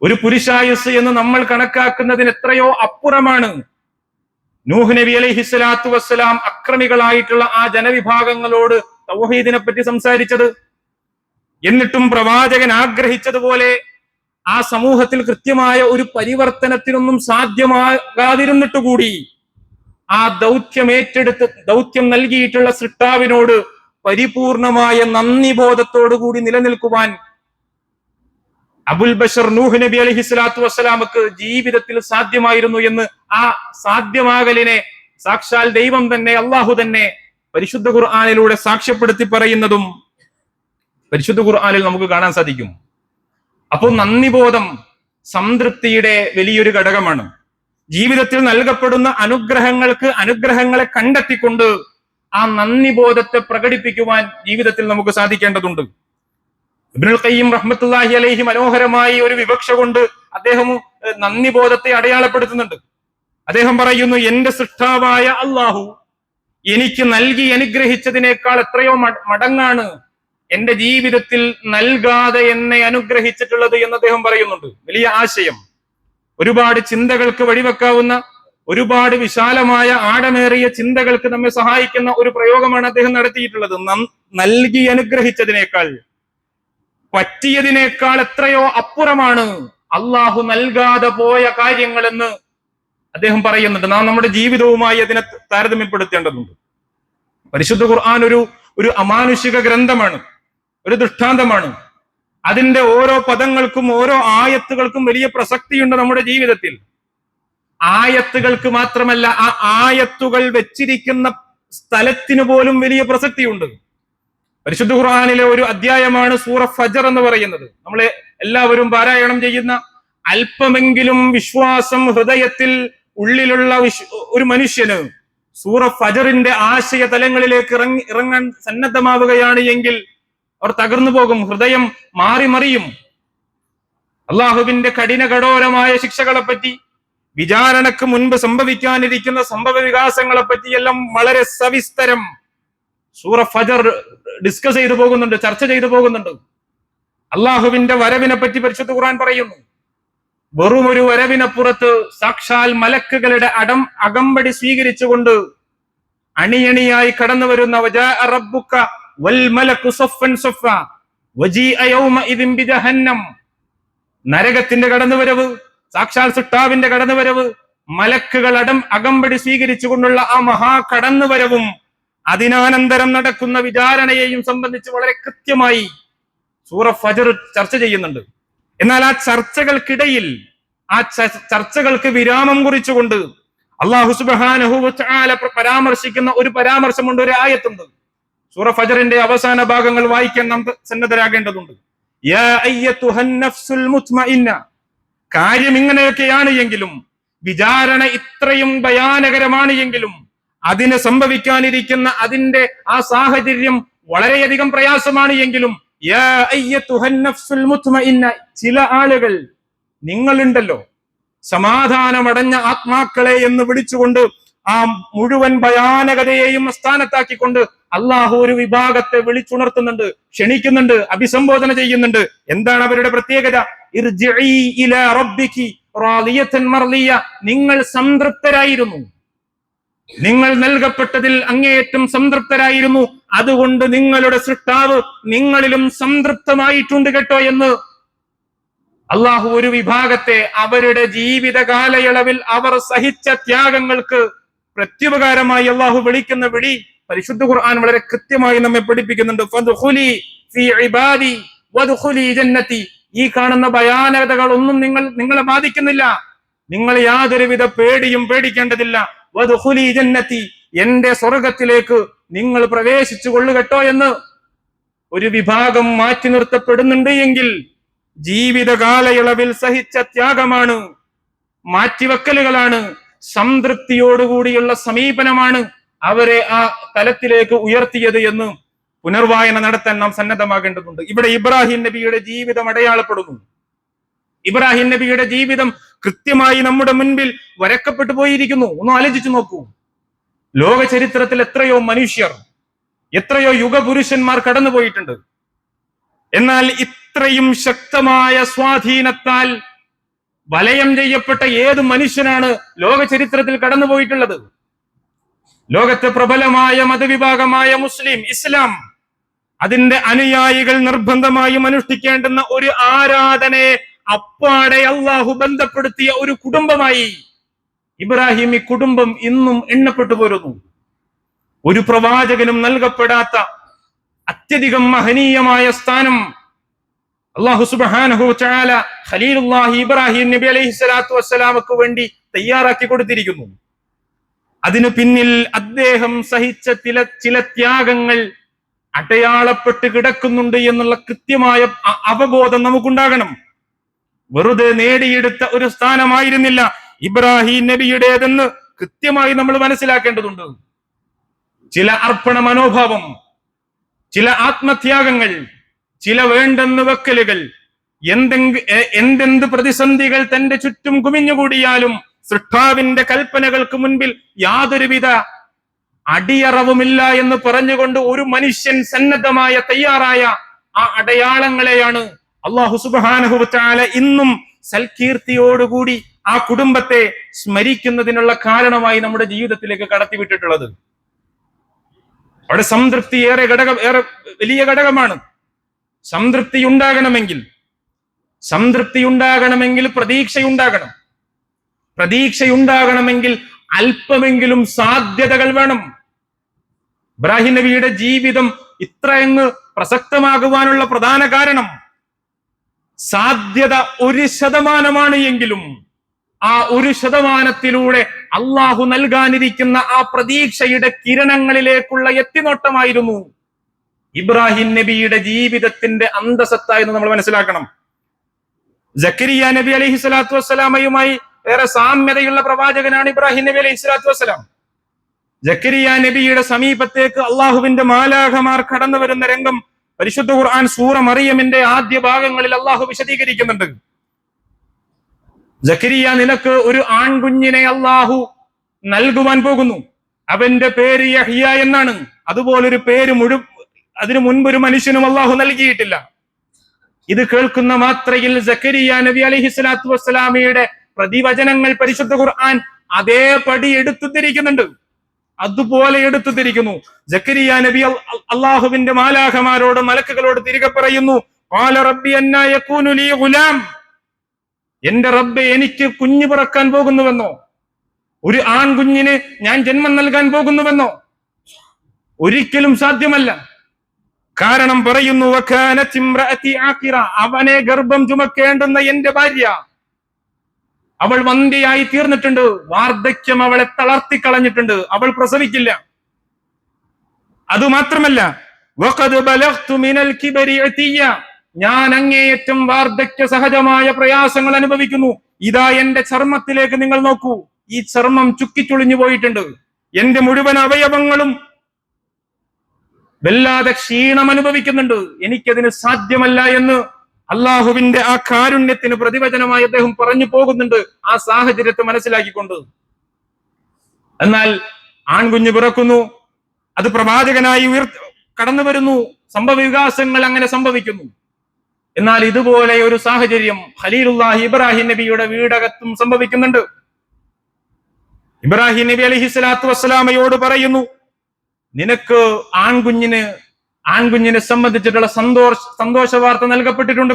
ഒരു പുരുഷായുസ് എന്ന് നമ്മൾ കണക്കാക്കുന്നതിന് എത്രയോ അപ്പുറമാണ് നൂഹ് നബി അലൈഹി സ്വലാത്തു വസ്സലാം അക്രമികളായിട്ടുള്ള ആ ജനവിഭാഗങ്ങളോട് തൗഹീദിനെ പറ്റി സംസാരിച്ചത്. എന്നിട്ടും പ്രവാചകൻ ആഗ്രഹിച്ചതുപോലെ ആ സമൂഹത്തിൽ കൃത്യമായ ഒരു പരിവർത്തനത്തിനൊന്നും സാധ്യമാകാതിരുന്നിട്ടുകൂടി ആ ദൗത്യം ഏറ്റെടുത്ത് ദൗത്യം നൽകിയിട്ടുള്ള സൃഷ്ടാവിനോട് പരിപൂർണമായ നന്ദിബോധത്തോടുകൂടി നിലനിൽക്കുവാൻ അബുൽ ബഷർ നൂഹ് നബി അലൈഹി സ്വലാത്തു വസ്സലാമക്ക് ജീവിതത്തിൽ സാധ്യമായിരുന്നു എന്ന് ആ സാധ്യമാകലിനെ സാക്ഷാൽ ദൈവം തന്നെ, അള്ളാഹു തന്നെ പരിശുദ്ധ ഖുർആനിലൂടെ സാക്ഷ്യപ്പെടുത്തി പറയുന്നതും പരിശുദ്ധ ഖുർആനിൽ നമുക്ക് കാണാൻ സാധിക്കും. അപ്പോൾ നന്ദിബോധം സംതൃപ്തിയുടെ വലിയൊരു ഘടകമാണ്. ജീവിതത്തിൽ നൽകപ്പെടുന്ന അനുഗ്രഹങ്ങളെ കണ്ടെത്തിക്കൊണ്ട് ആ നന്ദിബോധത്തെ പ്രകടിപ്പിക്കുവാൻ ജീവിതത്തിൽ നമുക്ക് സാധിക്കേണ്ടതുണ്ട്. ഇബ്നുൽ ഖയ്യിം റഹ്മത്തുള്ളാഹി അലൈഹി മനോഹരമായി ഒരു വിവക്ഷ കൊണ്ട് അദ്ദേഹം നന്ദിബോധത്തെ അടയാളപ്പെടുത്തുന്നുണ്ട്. അദ്ദേഹം പറയുന്നു, എന്റെ സൃഷ്ടാവായ അള്ളാഹു എനിക്ക് നൽകി അനുഗ്രഹിച്ചതിനേക്കാൾ എത്രയോ മടങ്ങാണ് എന്റെ ജീവിതത്തിൽ നൽകാതെ എന്നെ അനുഗ്രഹിച്ചിട്ടുള്ളത് എന്ന് അദ്ദേഹം പറയുന്നുണ്ട്. വലിയ ആശയം, ഒരുപാട് ചിന്തകൾക്ക് വഴിവെക്കാവുന്ന, ഒരുപാട് വിശാലമായ ആഴമേറിയ ചിന്തകൾക്ക് നമ്മെ സഹായിക്കുന്ന ഒരു പ്രയോഗമാണ് അദ്ദേഹം നടത്തിയിട്ടുള്ളത്. നൽകി അനുഗ്രഹിച്ചതിനേക്കാൾ, പറ്റിയതിനേക്കാൾ എത്രയോ അപ്പുറമാണ് അള്ളാഹു നൽകാതെ പോയ കാര്യങ്ങളെന്ന് അദ്ദേഹം പറയുന്നുണ്ട്. നാം നമ്മുടെ ജീവിതവുമായി അതിനെ താരതമ്യപ്പെടുത്തേണ്ടതുണ്ട്. പരിശുദ്ധ ഖുർആൻ ഒരു അമാനുഷിക ഗ്രന്ഥമാണ്, ഒരു ദൃഷ്ടാന്തമാണ്. അതിന്റെ ഓരോ പദങ്ങൾക്കും ഓരോ ആയത്തുകൾക്കും വലിയ പ്രസക്തിയുണ്ട് നമ്മുടെ ജീവിതത്തിൽ. ആയത്തുകൾക്ക് മാത്രമല്ല, ആ ആയത്തുകൾ വെച്ചിരിക്കുന്ന സ്ഥലത്തിന് പോലും വലിയ പ്രസക്തിയുണ്ട്. പരിശുദ്ധ ഖുർആനിലെ ഒരു അധ്യായമാണ് സൂറ ഫജ്ർ എന്ന് പറയുന്നത്. നമ്മളെ എല്ലാവരും പാരായണം ചെയ്യുന്ന, അല്പമെങ്കിലും വിശ്വാസം ഹൃദയത്തിൽ ഉള്ളിലുള്ള ഒരു മനുഷ്യന് സൂറ ഫജ്റിന്റെ ആശയ തലങ്ങളിലേക്ക് ഇറങ്ങാൻ സന്നദ്ധമാവുകയാണ് എങ്കിൽ അവർ തകർന്നു പോകും, ഹൃദയം മാറിമറിയും. അള്ളാഹുവിന്റെ കഠോരമായ ശിക്ഷകളെപ്പറ്റി, വിചാരണക്ക് മുൻപ് സംഭവിക്കാനിരിക്കുന്ന സംഭവ വികാസങ്ങളെ പറ്റിയെല്ലാം വളരെ സവിസ്തരം സൂറ ഫജ്ർ ഡിസ്കസ് ചെയ്തു പോകുന്നുണ്ട്, ചർച്ച ചെയ്തു പോകുന്നുണ്ട്. അള്ളാഹുവിന്റെ വരവിനെ പറ്റി പരിശുദ്ധ ഖുർആൻ പറയുന്നു. വെറും ഒരു വരവിനപ്പുറത്ത് സാക്ഷാൽ മലക്കുകളുടെ അകമ്പടി സ്വീകരിച്ചുകൊണ്ട് അണിയണിയായി കടന്നു വരുന്ന വജാഅ റബ്ബുക വൽ മലക്കു സഫൻ സഫ വജീഅ യൗമഇദിൻ ബിജഹന്നം, നരകത്തിന്റെ കടന്നുവരവ്, സാക്ഷാൽ സൃഷ്ടാവിന്റെ കടന്നുവരവ്, മലക്കുകൾ അകമ്പടി സ്വീകരിച്ചുകൊണ്ടുള്ള ആ മഹാ കടന്നുവരവും അതിനാനന്തരം നടക്കുന്ന വിചാരണയെയും സംബന്ധിച്ച് വളരെ കൃത്യമായി സൂറ ഫജ്ർ ചർച്ച ചെയ്യുന്നുണ്ട്. എന്നാൽ ആ ചർച്ചകൾക്കിടയിൽ, ആ ചർച്ചകൾക്ക് വിരാമം കുറിച്ചുകൊണ്ട് അല്ലാഹു സുബ്ഹാനഹു വ തആല പരാമർശിക്കുന്ന ഒരു പരാമർശമുണ്ട്, ഒരു ആയത്തുണ്ട്. സൂറ ഫജ്റിന്റെ അവസാന ഭാഗങ്ങൾ വായിക്കാൻ നാം സന്നദ്ധരാകേണ്ടതുണ്ട്. യാ അയ്യതുഹൻ നഫ്സുൽ മുത്മഇന്ന, കാര്യം ഇങ്ങനെയൊക്കെയാണ് എങ്കിലും, വിചാരണ ഇത്രയും ഭയാനകരമാണ് എങ്കിലും, അതിന് സംഭവിക്കാനിരിക്കുന്ന അതിന്റെ ആ സാഹചര്യം വളരെയധികം പ്രയാസമാണ് എങ്കിലും, യാ അയ്യതുഹൻ നഫ്സുൽ മുത്മഇന്ന, ചില ആളുകൾ, നിങ്ങളുണ്ടല്ലോ സമാധാനമടഞ്ഞ ആത്മാക്കളെ എന്ന് വിളിച്ചുകൊണ്ട് ആ മുഴുവൻ ഭയാനകതയെയും സ്ഥാനത്താക്കിക്കൊണ്ട് അള്ളാഹു ഒരു വിഭാഗത്തെ വിളിച്ചുണർത്തുന്നുണ്ട്, ക്ഷണിക്കുന്നുണ്ട്, അഭിസംബോധന ചെയ്യുന്നുണ്ട്. എന്താണ് അവരുടെ പ്രത്യേകത? ഇർജിഇ ഇലാ റബ്ബികി റാദിയതൻ മർളിയ, നിങ്ങൾ സംതൃപ്തരായിരുന്നു, നിങ്ങൾ നൽകപ്പെട്ടതിൽ അങ്ങേയറ്റം സംതൃപ്തരായിരുന്നു, അതുകൊണ്ട് നിങ്ങളുടെ സൃഷ്ടാവ് നിങ്ങളിലും സംതൃപ്തമായിട്ടുണ്ട് കേട്ടോ എന്ന് അള്ളാഹു ഒരു വിഭാഗത്തെ അവരുടെ ജീവിത കാലയളവിൽ അവർ സഹിച്ച ത്യാഗങ്ങൾക്ക് പ്രത്യുപകാരമായി അള്ളാഹു വിളിക്കുന്ന വിളി പരിശുദ്ധ ഖുർആൻ വളരെ കൃത്യമായി നമ്മെ പഠിപ്പിക്കുന്നുണ്ട്. ഫദ്ഖുലി ഫീ ഇബാദി വദ്ഖുലി ജന്നതി, ഈ കാണുന്ന ഭയാനകതകൾ ഒന്നും നിങ്ങളെ ബാധിക്കുന്നില്ല, നിങ്ങൾ യാതൊരുവിധ പേടിയും പേടിക്കേണ്ടതില്ല. വദ്ഖുലി ജന്നതി, എന്റെ സ്വർഗത്തിലേക്ക് നിങ്ങൾ പ്രവേശിച്ചു കൊള്ളുകട്ടോ എന്ന് ഒരു വിഭാഗം മാറ്റി നിർത്തപ്പെടുന്നുണ്ട് എങ്കിൽ ജീവിത കാലയളവിൽ സഹിച്ച ത്യാഗമാണ്, മാറ്റിവെക്കലുകളാണ്, സംതൃപ്തിയോടുകൂടിയുള്ള സമീപനമാണ് അവരെ ആ തലത്തിലേക്ക് ഉയർത്തിയത് എന്ന് പുനർവായന നടത്താൻ നാം സന്നദ്ധമാകേണ്ടതുണ്ട്. ഇവിടെ ഇബ്രാഹിം നബിയുടെ ജീവിതം അടയാളപ്പെടുന്നു. ഇബ്രാഹിം നബിയുടെ ജീവിതം കൃത്യമായി നമ്മുടെ മുൻപിൽ വരക്കപ്പെട്ടു പോയിരിക്കുന്നു. ഒന്ന് ആലോചിച്ചു നോക്കൂ. ലോക ചരിത്രത്തിൽ എത്രയോ മനുഷ്യർ, എത്രയോ യുഗപുരുഷന്മാർ കടന്നുപോയിട്ടുണ്ട്. എന്നാൽ ഇത്രയും ശക്തമായ സ്വാധീനത്താൽ വലയം ചെയ്യപ്പെട്ട ഏത് മനുഷ്യനാണ് ലോക ചരിത്രത്തിൽ കടന്നുപോയിട്ടുള്ളത്? ലോകത്തെ പ്രബലമായ മതവിഭാഗമായ മുസ്ലിം, ഇസ്ലാം, അതിന്റെ അനുയായികൾ നിർബന്ധമായും അനുഷ്ഠിക്കേണ്ടുന്ന ഒരു ആരാധനയെ അപ്പാടെ അള്ളാഹു ബന്ധപ്പെടുത്തിയ ഒരു കുടുംബമായി ഇബ്രാഹിം ഈ കുടുംബം ഇന്നും എണ്ണപ്പെട്ടു പോരുന്നു. ഒരു പ്രവാചകനും നൽകപ്പെടാത്ത അത്യധികം മഹനീയമായ സ്ഥാനം അല്ലാഹു സുബ്ഹാനഹു വ തആല ഖലീലുല്ലാഹി ഇബ്രാഹിം നബി അലൈഹിസ്സലാത്തു വസ്സലാമക്ക് വേണ്ടി തയ്യാറാക്കി കൊടുത്തിരിക്കുന്നു. അതിനു പിന്നിൽ അദ്ദേഹം സഹിച്ച ചില ത്യാഗങ്ങൾ അടയാളപ്പെട്ട് കിടക്കുന്നുണ്ട് എന്നുള്ള കൃത്യമായ അവബോധം നമുക്കുണ്ടാകണം. വെറുതെ നേടിയെടുത്ത ഒരു സ്ഥാനമായിരുന്നില്ല ഇബ്രാഹിം നബിയുടേതെന്ന് കൃത്യമായി നമ്മൾ മനസ്സിലാക്കേണ്ടതുണ്ട്. ചില അർപ്പണ മനോഭാവം, ചില ആത്മത്യാഗങ്ങൾ, ചില വേണ്ടെന്ന് വെക്കലുകൾ, എന്തെന്ത് പ്രതിസന്ധികൾ തന്റെ ചുറ്റും കുമിഞ്ഞുകൂടിയാലും സൃഷ്ടാവിന്റെ കൽപ്പനകൾക്ക് മുൻപിൽ യാതൊരുവിധ അടിയറവുമില്ല എന്ന് പറഞ്ഞുകൊണ്ട് ഒരു മനുഷ്യൻ സന്നദ്ധമായ തയ്യാറായ ആ അടയാളങ്ങളെയാണ് അല്ലാഹു സുബ്ഹാനഹു വ തആല ഇന്നും സൽകീർത്തിയോടുകൂടി ആ കുടുംബത്തെ സ്മരിക്കുന്നതിനുള്ള കാരണമായി നമ്മുടെ ജീവിതത്തിലേക്ക് കടത്തിവിട്ടിട്ടുള്ളത്. അവിടെ സംതൃപ്തി ഏറെ വലിയ ഘടകമാണ്. സംതൃപ്തി ഉണ്ടാകണമെങ്കിൽ പ്രതീക്ഷയുണ്ടാകണമെങ്കിൽ അല്പമെങ്കിലും സാധ്യതകൾ വേണം. ഇബ്രാഹിം നബിയുടെ ജീവിതം ഇത്രയങ്ങ് പ്രസക്തമാകുവാനുള്ള പ്രധാന കാരണം സാധ്യത 1% എങ്കിലും ആ 1%-ത്തിലൂടെ അള്ളാഹു നൽകാനിരിക്കുന്ന ആ പ്രതീക്ഷയുടെ കിരണങ്ങളിലേക്കുള്ള എത്തിനോട്ടമായിരുന്നു ഇബ്രാഹിം നബിയുടെ ജീവിതത്തിന്റെ അന്തസത്ത എന്ന് നമ്മൾ മനസ്സിലാക്കണം. സക്കരിയ നബി അലൈഹി സ്വലാത്തു വസ്സലാമയുമായി ഏറെ സാമ്യതയുള്ള പ്രവാചകനാണ് ഇബ്രാഹിം നബി അലൈഹി സ്വലാത്തു വസ്സലാം. സക്കരിയ നബിയുടെ സമീപത്തേക്ക് അള്ളാഹുവിന്റെ മാലാഖമാർ കടന്നു വരുന്ന രംഗം പരിശുദ്ധ ഖുർആൻ സൂറ മറിയമിന്റെ ആദ്യ ഭാഗങ്ങളിൽ അള്ളാഹു വിശദീകരിക്കുന്നുണ്ട്. സക്കരിയ, നിനക്ക് ഒരു ആൺകുഞ്ഞിനെ അള്ളാഹു നൽകുവാൻ പോകുന്നു, അവന്റെ പേര് യഹ്യ എന്നാണ്. അതുപോലൊരു പേര് അതിനു മുൻപൊരു മനുഷ്യനും അള്ളാഹു നൽകിയിട്ടില്ല. ഇത് കേൾക്കുന്ന മാത്രയിൽ സക്കരിയ നബി അലൈഹി സ്വലാത്തു വസ്സലാമയുടെ പ്രതിവചനങ്ങൾ പരിശുദ്ധ ഖുർആൻ അതേപടി എടുത്തുദ്ധരിക്കുന്നുണ്ട്. അതുപോലെ എടുത്തുദ്ധരിക്കുന്നു. സക്കരിയ നബി അള്ളാഹുവിന്റെ മാലാഖമാരോട്, മലക്കുകളോട് തിരികെ പറയുന്നു, ഖാല റബ്ബി അന്നാ യകൂനു ലീ ഗുലാം, എന്റെ റബ്ബേ, എനിക്ക് കുഞ്ഞു പിറക്കാൻ പോകുന്നുവെന്നോ, ഒരു ആൺകുഞ്ഞിന് ഞാൻ ജന്മം നൽകാൻ പോകുന്നുവെന്നോ? ഒരിക്കലും സാധ്യമല്ല. കാരണം പറയുന്നു, വകാനത് ഇംറഅതി ആഖിറ, അവനെ ഗർഭം ചുമക്കേണ്ടുന്ന എന്റെ ഭാര്യ അവൾ വന്ധ്യയായി തീർന്നിട്ടുണ്ട്. വാർദ്ധക്യം അവളെ തളർത്തിക്കളഞ്ഞിട്ടുണ്ട്, അവൾ പ്രസവിക്കില്ല. അതുമാത്രമല്ല, വഖദ് ബലഗ്തു മിനൽ കിബരി അതിയ, ഞാൻ അങ്ങേയറ്റം വാർദ്ധക്യ സഹജമായ പ്രയാസങ്ങൾ അനുഭവിക്കുന്നു. ഇതാ എന്റെ ചർമ്മത്തിലേക്ക് നിങ്ങൾ നോക്കൂ, ഈ ചർമ്മം ചുക്കിച്ചുളിഞ്ഞു പോയിട്ടുണ്ട്. എന്റെ മുഴുവൻ അവയവങ്ങളും വല്ലാതെ ക്ഷീണം അനുഭവിക്കുന്നുണ്ട്. എനിക്കതിന് സാധ്യമല്ല എന്ന് അള്ളാഹുവിന്റെ ആ കാരുണ്യത്തിന് പ്രതിവചനമായി അദ്ദേഹം പറഞ്ഞു പോകുന്നുണ്ട്, ആ സാഹചര്യത്തെ മനസ്സിലാക്കിക്കൊണ്ട്. എന്നാൽ ആൺകുഞ്ഞ് പിറക്കുന്നു, അത് പ്രവാചകനായി കടന്നു വരുന്നു, സംഭവ വികാസങ്ങൾ അങ്ങനെ സംഭവിക്കുന്നു. എന്നാൽ ഇതുപോലെ ഒരു സാഹചര്യം ഖലീലുല്ലാഹി ഇബ്രാഹിം നബിയുടെ വീടകത്തും സംഭവിക്കുന്നുണ്ട്. ഇബ്രാഹിം നബി അലൈഹി സ്വലാത്തു വസ്സലാമയോട് പറയുന്നു, നിനക്ക് ആൺകുഞ്ഞിനെ സംബന്ധിച്ചിട്ടുള്ള സന്തോഷ വാർത്ത നൽകപ്പെട്ടിട്ടുണ്ട്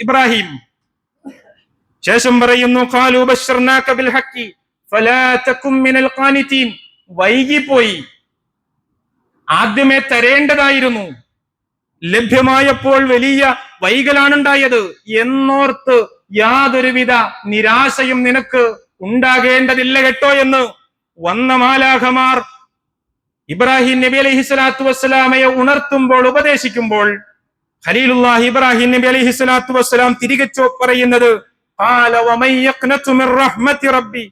ഇബ്രാഹിം. ശേഷം പറയുന്നു, ഖാലു ബശ്ശർനാക ബിൽ ഹഖി ഫലാ തകും മിനൽ ഖാനിതീൻ, വൈകിപ്പോയി, ആദ്യമേ തരേണ്ടതായിരുന്നു, ലഭ്യമായപ്പോൾ വലിയ വൈകലാണുണ്ടായത് എന്നോർത്ത് യാതൊരുവിധ നിരാശയും നിനക്ക് ഉണ്ടാകേണ്ടതില്ല കേട്ടോ എന്ന് വന്ന മാലാഖമാർ ഇബ്രാഹിം നബി അലൈഹി സ്വലാത്തു വസ്സലാമയെ ഉണർത്തുമ്പോൾ, ഉപദേശിക്കുമ്പോൾ ഖലീലുല്ലാഹി ഇബ്രാഹിം നബി അലൈഹി സ്വലാത്തു വസ്സലാം തിരികെ പറയുന്നത്, ഖാല വമൻ യഖ്നതു മിർ റഹ്മത്തി റബ്ബി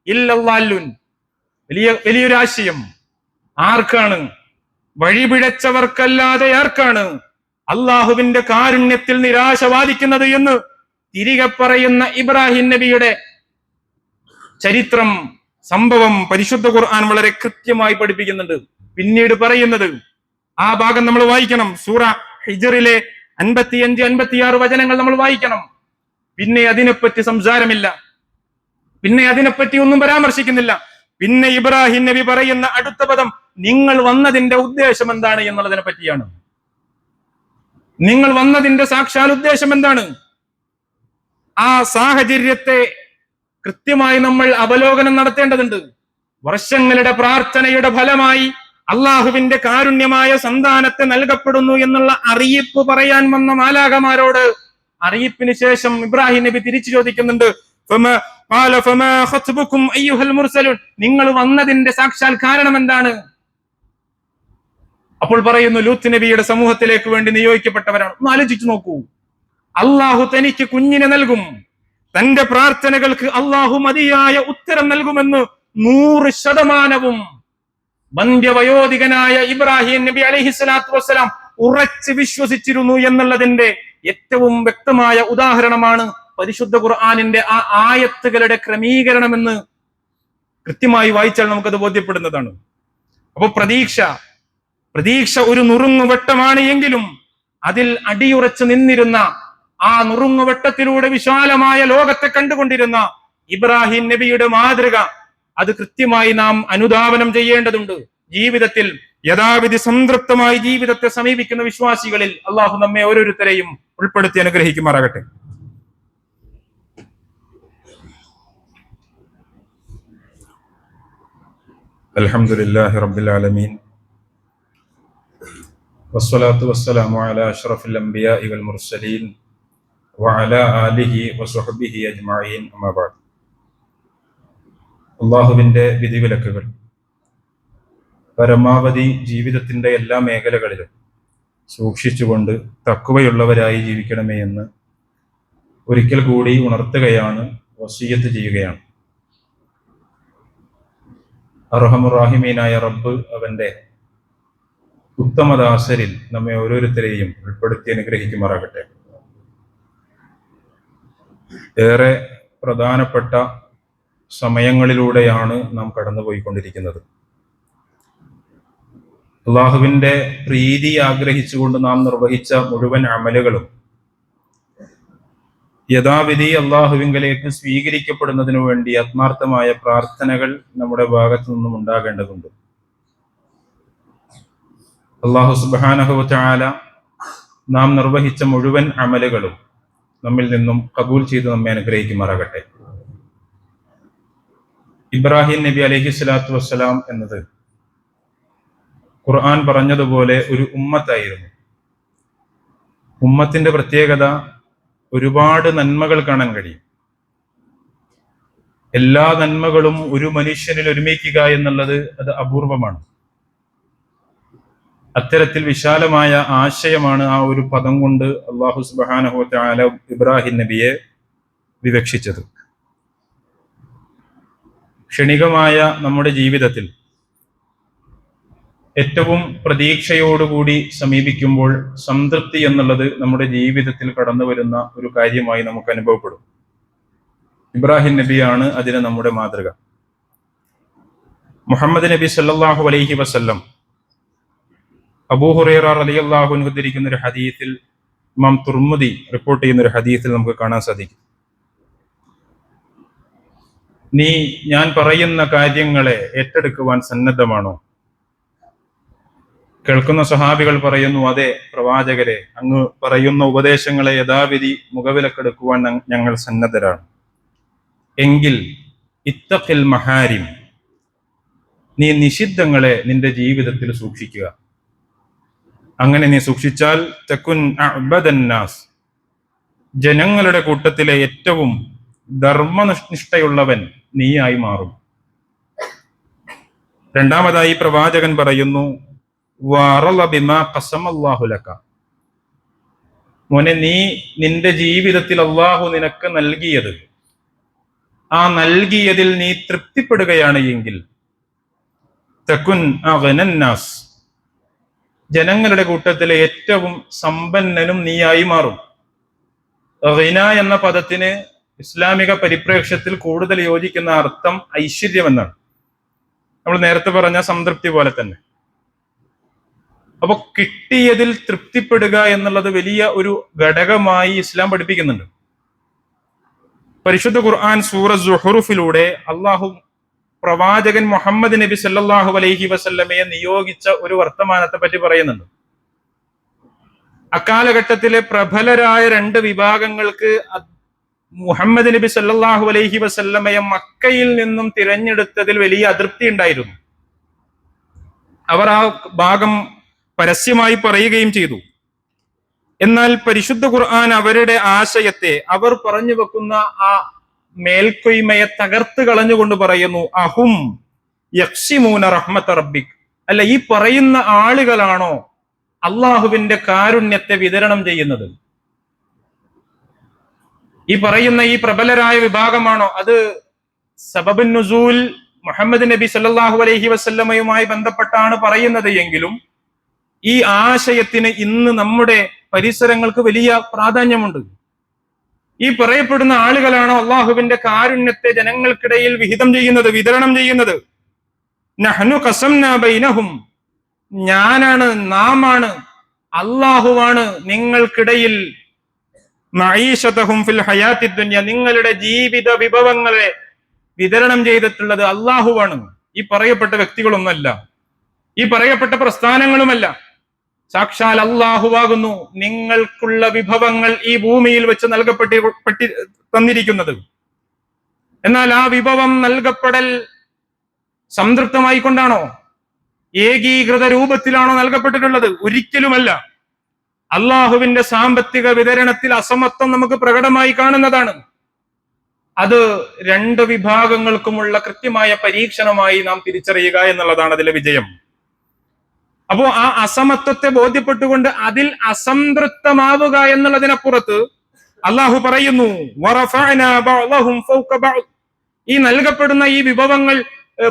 ഇല്ലല്ലാഹുൻ, വലിയൊരു ആശയം. ആർക്കാണ്? വഴിപിഴച്ചവർക്കല്ലാതെ ആർക്കാണ് അള്ളാഹുവിന്റെ കാരുണ്യത്തിൽ നിരാശ ബാധിക്കുന്നത് എന്ന് തിരികെ പറയുന്ന ഇബ്രാഹിം നബിയുടെ ചരിത്രം, സംഭവം പരിശുദ്ധ ഖുർആൻ വളരെ കൃത്യമായി പഠിപ്പിക്കുന്നുണ്ട്. പിന്നീട് പറയുന്നത്, ആ ഭാഗം നമ്മൾ വായിക്കണം, സൂറ ഹിജ്റിലെ 55, 56 വചനങ്ങൾ നമ്മൾ വായിക്കണം. പിന്നെ അതിനെപ്പറ്റി സംസാരമില്ല, പിന്നെ അതിനെപ്പറ്റി ഒന്നും പരാമർശിക്കുന്നില്ല. പിന്നെ ഇബ്രാഹിം നബി പറയുന്ന അടുത്ത പദം, നിങ്ങൾ വന്നതിന്റെ ഉദ്ദേശം എന്താണ് എന്നുള്ളതിനെ പറ്റിയാണ്. നിങ്ങൾ വന്നതിന്റെ സാക്ഷാൽ ഉദ്ദേശം എന്താണ്? ആ സാഹചര്യത്തെ കൃത്യമായി നമ്മൾ അവലോകനം നടത്തേണ്ടതുണ്ട്. വർഷങ്ങളുടെ പ്രാർത്ഥനയുടെ ഫലമായി അള്ളാഹുവിന്റെ കാരുണ്യമായ സന്താനത്തെ നൽകപ്പെടുന്നു എന്നുള്ള അറിയിപ്പ് പറയാൻ വന്ന മാലാഖമാരോട് അറിയിപ്പിന് ശേഷം ഇബ്രാഹിം നബി തിരിച്ചു ചോദിക്കുന്നുണ്ട്, നിങ്ങൾ വന്നതിന്റെ സാക്ഷാൽ കാരണം എന്താണ്? അപ്പോൾ പറയുന്നു ലൂത്ത് നബിയുടെ സമൂഹത്തിലേക്ക് വേണ്ടി നിയോഗിക്കപ്പെട്ടവരാണ്. ഒന്ന് ആലോചിച്ചു നോക്കൂ, അള്ളാഹു തനിക്ക് കുഞ്ഞിനെ നൽകും, തന്റെ പ്രാർത്ഥനകൾക്ക് അള്ളാഹു മതിയായ ഉത്തരം നൽകുമെന്ന് 100% വന്ധ്യവയോധികനായ ഇബ്രാഹിം നബി അലൈഹിസ്സലാത്തു വസ്സലാം ഉറച്ച് വിശ്വസിച്ചിരുന്നു എന്നുള്ളതിന്റെ ഏറ്റവും വ്യക്തമായ ഉദാഹരണമാണ് പരിശുദ്ധ ഖുർആനിന്റെ ആ ആയത്തുകളുടെ ക്രമീകരണമെന്ന് കൃത്യമായി വായിച്ചാൽ നമുക്കത് ബോധ്യപ്പെടുന്നതാണ്. അപ്പൊ പ്രതീക്ഷ ഒരു നുറുങ്ങുവട്ടമാണ് എങ്കിലും അതിൽ അടിയുറച്ചു നിന്നിരുന്ന ആ നുറുങ്ങുവട്ടത്തിലൂടെ വിശാലമായ ലോകത്തെ കണ്ടുകൊണ്ടിരുന്ന ഇബ്രാഹിം നബിയുടെ മാതൃക അത് കൃത്യമായി നാം അനുധാവനം ചെയ്യേണ്ടതുണ്ട്. ജീവിതത്തിൽ യഥാവിധി സംതൃപ്തമായി ജീവിതത്തെ സമീപിക്കുന്ന വിശ്വാസികളിൽ അള്ളാഹു നമ്മെ ഓരോരുത്തരെയും ഉൾപ്പെടുത്തി അനുഗ്രഹിക്കുമാറാകട്ടെ. അൽഹംദുലില്ലാഹി റബ്ബിൽ ആലമീൻ വസ്സലാത്തു വസ്സലാമു അലാ അഷ്റഫിൽ അംബിയാഇ വൽ മുർസലീൻ വഅലാ ആലിഹി വസ്വഹ്ബിഹി അജ്മഈൻ. അമ്മാ ബഅദ്. അല്ലാഹുവിന്റെ വിധിവിലക്കുകൾ പരമാവധി ജീവിതത്തിന്റെ എല്ലാ മേഖലകളിലും സൂക്ഷിച്ചുകൊണ്ട് തഖ്വയുള്ളവരായി ജീവിക്കണമേ എന്ന് ഒരിക്കൽ കൂടി ഉണർത്തുകയാണ്, വസിയ്യത്ത് ചെയ്യുകയാണ്. അർഹമുർ-റാഹിമീനായ റബ്ബ് അവന്റെ ഉത്തമദാസരിൽ നമ്മെ ഓരോരുത്തരെയും ഉൾപ്പെടുത്തി അനുഗ്രഹിക്കുമാറാകട്ടെ. ഏറെ പ്രധാനപ്പെട്ട സമയങ്ങളിലൂടെയാണ് നാം കടന്നുപോയിക്കൊണ്ടിരിക്കുന്നത്. അള്ളാഹുവിന്റെ പ്രീതി ആഗ്രഹിച്ചുകൊണ്ട് നാം നിർവഹിച്ച മുഴുവൻ അമലുകളും യഥാവിധി അള്ളാഹുവിങ്കലേക്ക് സ്വീകരിക്കപ്പെടുന്നതിനു വേണ്ടി ആത്മാർത്ഥമായ പ്രാർത്ഥനകൾ നമ്മുടെ ഭാഗത്തു നിന്നും ഉണ്ടാകേണ്ടതുണ്ട്. അള്ളാഹു സുബ്ഹാനഹു വ തആല നാം നിർവഹിച്ച മുഴുവൻ അമലുകളും നമ്മിൽ നിന്നും കബൂൽ ചെയ്ത് നമ്മെ അനുഗ്രഹിക്കുമാറാകട്ടെ. ഇബ്രാഹിം നബി അലൈഹിസ്സലാത്തു വസ്സലാം എന്നത് ഖുർആൻ പറഞ്ഞതുപോലെ ഒരു ഉമ്മത്തായിരുന്നു. ഉമ്മത്തിന്റെ പ്രത്യേകത ഒരുപാട് നന്മകൾ കാണാൻ കഴിയും. എല്ലാ നന്മകളും ഒരു മനുഷ്യനിൽ ഒരുമിക്കുക എന്നുള്ളത് അത് അപൂർവമാണ്. അത്തരത്തിൽ വിശാലമായ ആശയമാണ് ആ ഒരു പദം കൊണ്ട് അല്ലാഹു സുബ്ഹാനഹു വ തആല ഇബ്രാഹിം നബിയെ വിവക്ഷിച്ചത്. ക്ഷണികമായ നമ്മുടെ ജീവിതത്തിൽ ഏറ്റവും പ്രതീക്ഷയോടുകൂടി സമീപിക്കുമ്പോൾ സംതൃപ്തി എന്നുള്ളത് നമ്മുടെ ജീവിതത്തിൽ കടന്നു വരുന്ന ഒരു കാര്യമായി നമുക്ക് അനുഭവപ്പെടും. ഇബ്രാഹിം നബിയാണ് അതിന് നമ്മുടെ മാതൃക. മുഹമ്മദ് നബി സല്ലല്ലാഹു അലൈഹി വസല്ലം അബൂ ഹുറൈറ റളിയല്ലാഹു അൻഹു ഉദ്ധരിക്കുന്ന ഒരു ഹദീസിൽ, ഇമാം തുർമുദി റിപ്പോർട്ട് ചെയ്യുന്ന ഒരു ഹദീസിൽ നമുക്ക് കാണാൻ സാധിക്കും, നീ ഞാൻ പറയുന്ന കാര്യങ്ങളെ ഏറ്റെടുക്കുവാൻ സന്നദ്ധമാണോ? കേൾക്കുന്ന സഹാബികൾ പറയുന്നു, അതെ പ്രവാചകരെ, അങ്ങ് പറയുന്ന ഉപദേശങ്ങളെ യഥാവിധി മുഖവിലക്കെടുക്കുവാൻ ഞങ്ങൾ സന്നദ്ധരാണ്. എങ്കിൽ ഇത്തഖിൽ മഹാരിം, നീ നിഷിദ്ധങ്ങളെ നിന്റെ ജീവിതത്തിൽ സൂക്ഷിക്കുക. അങ്ങനെ നീ സൂക്ഷിച്ചാൽ തകുൻ അഅ്ബദന്നാസ്, ജനങ്ങളുടെ കൂട്ടത്തിലെ ഏറ്റവും ധർമ്മനിഷ്ഠയുള്ളവൻ നീയായി മാറും. രണ്ടാമതായി പ്രവാചകൻ പറയുന്നു, വറള ബിമാ ഖസമല്ലാഹു ലക, മോനെ, നീ നിന്റെ ജീവിതത്തിൽ അള്ളാഹു നിനക്ക് നൽകിയത്, ആ നൽകിയതിൽ നീ തൃപ്തിപ്പെടുകയാണ് എങ്കിൽ തകുൻ അഗ്നന്നാസ്, ജനങ്ങളുടെ കൂട്ടത്തിലെ ഏറ്റവും സമ്പന്നനും നീയായി മാറും. ഗിന എന്ന പദത്തിന് ഇസ്ലാമിക പരിപ്രേക്ഷ്യത്തിൽ കൂടുതൽ യോജിക്കുന്ന അർത്ഥം ഐശ്വര്യം എന്നാണ്. നമ്മൾ നേരത്തെ പറഞ്ഞ സംതൃപ്തി പോലെ തന്നെ. അപ്പൊ കിട്ടിയതിൽ തൃപ്തിപ്പെടുക എന്നുള്ളത് വലിയ ഒരു ഘടകമായി ഇസ്ലാം പഠിപ്പിക്കുന്നുണ്ട്. പരിശുദ്ധ ഖുർആൻ സൂറ സുഹ്റുഫിലൂടെ അള്ളാഹു പ്രവാചകൻ മുഹമ്മദ് നബി സല്ലല്ലാഹു അലൈഹി വസല്ലമയെ നിയോഗിച്ച ഒരു വർത്തമാനത്തെ പറ്റി പറയുന്നുണ്ട്. അക്കാലഘട്ടത്തിലെ പ്രബലരായ 2 വിഭാഗങ്ങൾക്ക് മുഹമ്മദ് നബി സല്ലല്ലാഹു അലൈഹി വസല്ലമയെ മക്കയിൽ നിന്നും തിരഞ്ഞെടുത്തതിൽ വലിയ അതൃപ്തി ഉണ്ടായിരുന്നു. അവർ ആ ഭാഗം പരസ്യമായി പറയുകയും ചെയ്തു. എന്നാൽ പരിശുദ്ധ ഖുർആൻ അവരുടെ ആശയത്തെ, അവർ പറഞ്ഞു വെക്കുന്ന ആ മേൽക്കൊയ്മയെ തകർത്ത് കളഞ്ഞുകൊണ്ട് പറയുന്നു, അഹും യഖ്സിമൂന റഹ്മത റബ്ബിക്, അല്ല, ഈ പറയുന്ന ആളുകളാണോ അള്ളാഹുവിന്റെ കാരുണ്യത്തെ വിതരണം ചെയ്യുന്നത്? ഈ പറയുന്ന ഈ പ്രബലരായ വിഭാഗമാണോ അത്? സബബുൻ നുസൂൽ മുഹമ്മദ് നബി സല്ലല്ലാഹു അലൈഹി വസല്ലമയുമായി ബന്ധപ്പെട്ടാണ് പറയുന്നത് എങ്കിലും ഈ ആശയത്തിന് ഇന്ന് നമ്മുടെ പരിസരങ്ങൾക്ക് വലിയ പ്രാധാന്യമുണ്ട്. ഈ പറയപ്പെടുന്ന ആളുകളാണോ അള്ളാഹുവിന്റെ കാരുണ്യത്തെ ജനങ്ങൾക്കിടയിൽ വിതരണം ചെയ്യുന്നത്? നഹ്നു ഖസംനാ ബൈനഹും, ഞാനാണ്, നാമാണ്, അള്ളാഹുവാണ് നിങ്ങൾക്കിടയിൽ മഈശതഹും ഫിൽ ഹയാത്തിദ് ദുനിയ, നിങ്ങളുടെ ജീവിത വിഭവങ്ങളെ വിതരണം ചെയ്തിട്ടുള്ളത് അള്ളാഹുവാണ്. ഈ പറയപ്പെട്ട വ്യക്തികളൊന്നുമല്ല, ഈ പറയപ്പെട്ട പ്രസ്ഥാനങ്ങളുമല്ല, സാക്ഷാൽ അള്ളാഹുവാകുന്നു നിങ്ങൾക്കുള്ള വിഭവങ്ങൾ ഈ ഭൂമിയിൽ വെച്ച് തന്നിരിക്കുന്നത്. എന്നാൽ ആ വിഭവം നൽകപ്പെടൽ സംതൃപ്തമായി കൊണ്ടാണോ, ഏകീകൃത രൂപത്തിലാണോ നൽകപ്പെട്ടിട്ടുള്ളത്? ഒരിക്കലുമല്ല. അള്ളാഹുവിന്റെ സാമ്പത്തിക വിതരണത്തിൽ അസമത്വം നമുക്ക് പ്രകടമായി കാണുന്നതാണ്. അത് രണ്ട് വിഭാഗങ്ങൾക്കുമുള്ള കൃത്യമായ പരീക്ഷണമായി നാം തിരിച്ചറിയുക എന്നുള്ളതാണ് അതിലെ വിജയം. അപ്പോ ആ അസമത്വത്തെ ബോധ്യപ്പെട്ടുകൊണ്ട് അതിൽ അസംതൃപ്തമാവുക എന്നുള്ളതിനപ്പുറത്ത് അള്ളാഹു പറയുന്നു, ഈ നൽകപ്പെടുന്ന ഈ വിഭവങ്ങൾ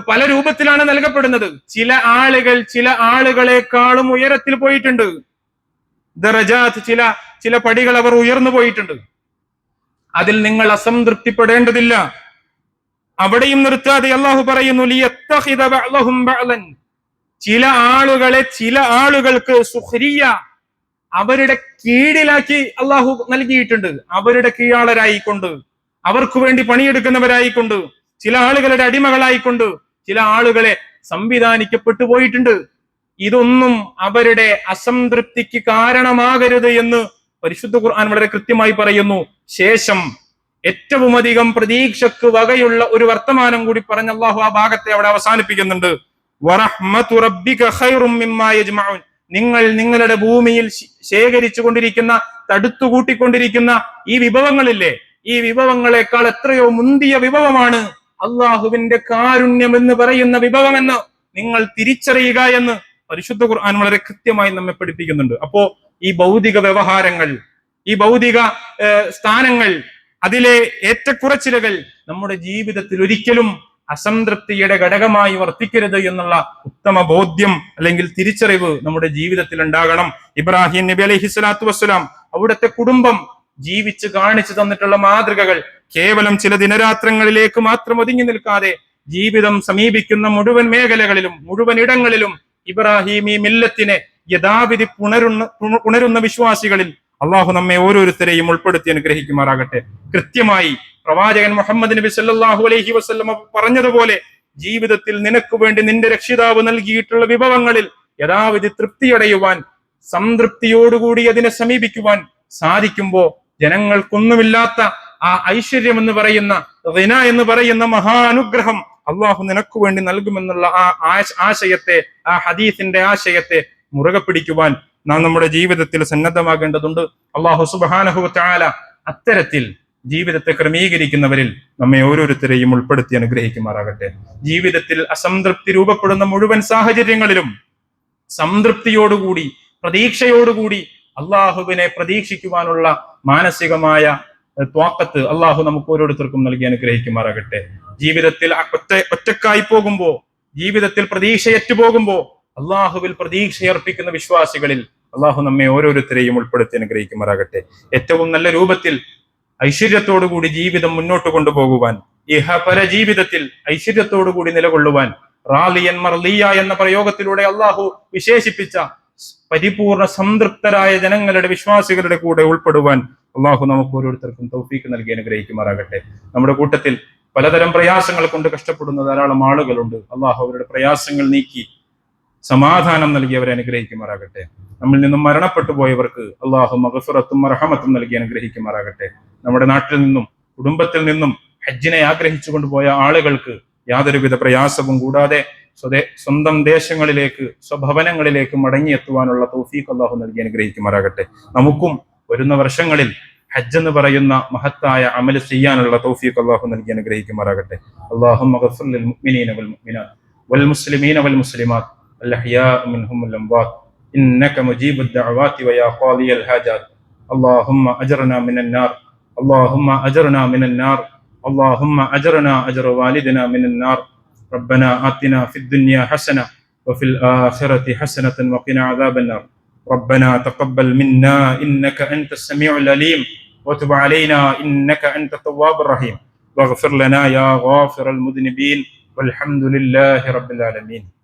പല രൂപത്തിലാണ് നൽകപ്പെടുന്നത്. ചില ആളുകൾ ചില ആളുകളെക്കാളും ഉയരത്തിൽ പോയിട്ടുണ്ട്. ദറജാത്ത്, ചില പടികൾ അവർ ഉയർന്നു പോയിട്ടുണ്ട്. അതിൽ നിങ്ങൾ അസംതൃപ്തിപ്പെടേണ്ടതില്ല. അവിടെയും നിർത്താതെ അള്ളാഹു പറയുന്നു, ലിയത്തഖിദ ബഅ്ളഹും ബഅ്ളൻ, ചില ആളുകളെ ചില ആളുകൾക്ക് സുഖ്രിയ, അവരുടെ കീഴിലാക്കി അള്ളാഹു നൽകിയിട്ടുണ്ട്. അവരുടെ കീഴാളരായിക്കൊണ്ട്, അവർക്ക് വേണ്ടി പണിയെടുക്കുന്നവരായിക്കൊണ്ട്, ചില ആളുകളുടെ അടിമകളായിക്കൊണ്ട് ചില ആളുകളെ സംവിധാനിക്കപ്പെട്ടു പോയിട്ടുണ്ട്. ഇതൊന്നും അവരുടെ അസംതൃപ്തിക്ക് കാരണമാകരുത് എന്ന് പരിശുദ്ധ ഖുർആൻ വളരെ കൃത്യമായി പറയുന്നു. ശേഷം ഏറ്റവും അധികം പ്രതീക്ഷക്ക് വകയുള്ള ഒരു വർത്തമാനം കൂടി പറഞ്ഞ അള്ളാഹു ആ ഭാഗത്തെ അവിടെ അവസാനിപ്പിക്കുന്നുണ്ട്. വറഹ്മതു റബ്ബിക ഖൈറും മിമ്മാ യജ്മഊൻ, നിങ്ങൾ നിങ്ങളുടെ ഭൂമിയിൽ ശേഖരിച്ചു കൊണ്ടിരിക്കുന്ന, തടുത്തുകൂട്ടിക്കൊണ്ടിരിക്കുന്ന ഈ വിഭവങ്ങളില്ലേ, ഈ വിഭവങ്ങളെക്കാൾ എത്രയോ മുന്തിയ വിഭവമാണ് അള്ളാഹുവിന്റെ കാരുണ്യം എന്ന് പറയുന്ന വിഭവമെന്ന് നിങ്ങൾ തിരിച്ചറിയുക എന്ന് പരിശുദ്ധ ഖുർആൻ വളരെ കൃത്യമായി നമ്മെ പഠിപ്പിക്കുന്നുണ്ട്. അപ്പോ ഈ ഭൗതിക വ്യവഹാരങ്ങൾ, ഈ ഭൗതിക സ്ഥാനങ്ങൾ, അതിലെ ഏറ്റക്കുറച്ചിലുകൾ നമ്മുടെ ജീവിതത്തിൽ ഒരിക്കലും അസംതൃപ്തിയുടെ ഘടകമായി വർത്തിക്കരുത് എന്നുള്ള ഉത്തമ ബോധ്യം അല്ലെങ്കിൽ തിരിച്ചറിവ് നമ്മുടെ ജീവിതത്തിൽ ഉണ്ടാകണം. ഇബ്രാഹിം നബി അലൈഹി സ്വലാത്തു വസ്സലാം, അവിടുത്തെ കുടുംബം ജീവിച്ച് കാണിച്ചു തന്നിട്ടുള്ള മാതൃകകൾ കേവലം ചില ദിനരാത്രങ്ങളിലേക്ക് മാത്രം ഒതുങ്ങി നിൽക്കാതെ ജീവിതം സമീപിക്കുന്ന മുഴുവൻ മേഖലകളിലും മുഴുവൻ ഇടങ്ങളിലും ഇബ്രാഹിമി മില്ലത്തിനെ യഥാവിധി പുണരുന്ന വിശ്വാസികളിൽ അള്ളാഹു നമ്മെ ഓരോരുത്തരെയും ഉൾപ്പെടുത്തി അനുഗ്രഹിക്കുമാറാകട്ടെ. കൃത്യമായി പ്രവാചകൻ മുഹമ്മദ് നബി സല്ലല്ലാഹു അലൈഹി വസല്ലം പറഞ്ഞതുപോലെ ജീവിതത്തിൽ നിനക്ക് വേണ്ടി നിന്റെ രക്ഷിതാവ് നൽകിയിട്ടുള്ള വിഭവങ്ങളിൽ യഥാവിധി തൃപ്തിയടയുവാൻ, സംതൃപ്തിയോടുകൂടി അതിനെ സമീപിക്കുവാൻ സാധിക്കുമ്പോ ജനങ്ങൾക്കൊന്നുമില്ലാത്ത ആ ഐശ്വര്യം എന്ന് പറയുന്ന, റിന എന്ന് പറയുന്ന മഹാനുഗ്രഹം അള്ളാഹു നിനക്ക് വേണ്ടി നൽകുമെന്നുള്ള ആ ആശയത്തെ, ആ ഹദീസിന്റെ ആശയത്തെ മുറുകെ പിടിക്കുവാൻ നാം നമ്മുടെ ജീവിതത്തിൽ സന്നദ്ധമാകേണ്ടതുണ്ട്. അള്ളാഹു സുബ്ഹാനഹു വ തആല അത്തരത്തിൽ ജീവിതത്തെ ക്രമീകരിക്കുന്നവരിൽ നമ്മെ ഓരോരുത്തരെയും ഉൾപ്പെടുത്തി അനുഗ്രഹിക്കുമാറാകട്ടെ. ജീവിതത്തിൽ അസംതൃപ്തി രൂപപ്പെടുന്ന മുഴുവൻ സാഹചര്യങ്ങളിലും സംതൃപ്തിയോടുകൂടി, പ്രതീക്ഷയോടുകൂടി അള്ളാഹുവിനെ പ്രതീക്ഷിക്കുവാനുള്ള മാനസികമായ ത്വാഖത്ത് അള്ളാഹു നമുക്ക് ഓരോരുത്തർക്കും നൽകി അനുഗ്രഹിക്കുമാറാകട്ടെ. ജീവിതത്തിൽ ഒറ്റക്കായി പോകുമ്പോ, ജീവിതത്തിൽ പ്രതീക്ഷയറ്റു പോകുമ്പോ അള്ളാഹുവിൽ പ്രതീക്ഷയർപ്പിക്കുന്ന വിശ്വാസികളിൽ അള്ളാഹു നമ്മെ ഓരോരുത്തരെയും ഉൾപ്പെടുത്തി അനുഗ്രഹിക്കുമാറാകട്ടെ. ഏറ്റവും നല്ല രൂപത്തിൽ ഐശ്വര്യത്തോടുകൂടി ജീവിതം മുന്നോട്ട് കൊണ്ടുപോകുവാൻ, ഇഹപര ജീവിതത്തിൽ ഐശ്വര്യത്തോടുകൂടി നിലകൊള്ളുവാൻ, റാലിയൻ മർലിയ എന്ന പ്രയോഗത്തിലൂടെ അള്ളാഹു വിശേഷിപ്പിച്ച പരിപൂർണ സംതൃപ്തരായ ജനങ്ങളുടെ, വിശ്വാസികളുടെ കൂടെ ഉൾപ്പെടുവാൻ അള്ളാഹു നമുക്ക് ഓരോരുത്തർക്കും തൗഫീക്ക് നൽകി അനുഗ്രഹിക്കുമാറാകട്ടെ. നമ്മുടെ കൂട്ടത്തിൽ പലതരം പ്രയാസങ്ങൾ കൊണ്ട് കഷ്ടപ്പെടുന്ന ധാരാളം ആളുകളുണ്ട്. അള്ളാഹു അവരുടെ പ്രയാസങ്ങൾ നീക്കി സമാധാനം നൽകി അവരെ അനുഗ്രഹിക്കുമാറാകട്ടെ. നമ്മിൽ നിന്നും മരണപ്പെട്ടു പോയവർക്ക് അള്ളാഹു മഗ്ഫിറത്തും റഹമത്തും നൽകി അനുഗ്രഹിക്കുമാറാകട്ടെ. നമ്മുടെ നാട്ടിൽ നിന്നും കുടുംബത്തിൽ നിന്നും ഹജ്ജിനെ ആഗ്രഹിച്ചു കൊണ്ടുപോയ ആളുകൾക്ക് യാതൊരുവിധ പ്രയാസവും കൂടാതെ സ്വന്തം ദേശങ്ങളിലേക്ക്, സ്വഭവനങ്ങളിലേക്ക് മടങ്ങിയെത്തുവാനുള്ള തൗഫീഖ് അള്ളാഹു നൽകി അനുഗ്രഹിക്കുമാറാകട്ടെ. നമുക്കും വരുന്ന വർഷങ്ങളിൽ ഹജ്ജ് എന്ന് പറയുന്ന മഹത്തായ അമൽ ചെയ്യാനുള്ള തൗഫീഖ് അള്ളാഹു നൽകി അനുഗ്രഹിക്കുമാറാകട്ടെ. അല്ലാഹുമ്മ ഗഫിർ ലിൽ മുഅ്മിനീന വൽ മുഅ്മിനാത്ത് വൽ മുസ്ലിമീന വൽ മുസ്ലിമാത്ത് الأحياء منهم الأموات إنك مجيب الدعوات ويا قاضي الحاجات. اللهم أجرنا من النار، اللهم أجرنا من النار، اللهم أجرنا أجر والدنا من النار. ربنا آتنا في الدنيا حسنة وفي الآخرة حسنة وقنا عذاب النار. ربنا تقبل منا إنك أنت السميع العليم وتب علينا إنك أنت التواب الرحيم واغفر لنا يا غافر المذنبين والحمد لله رب العالمين.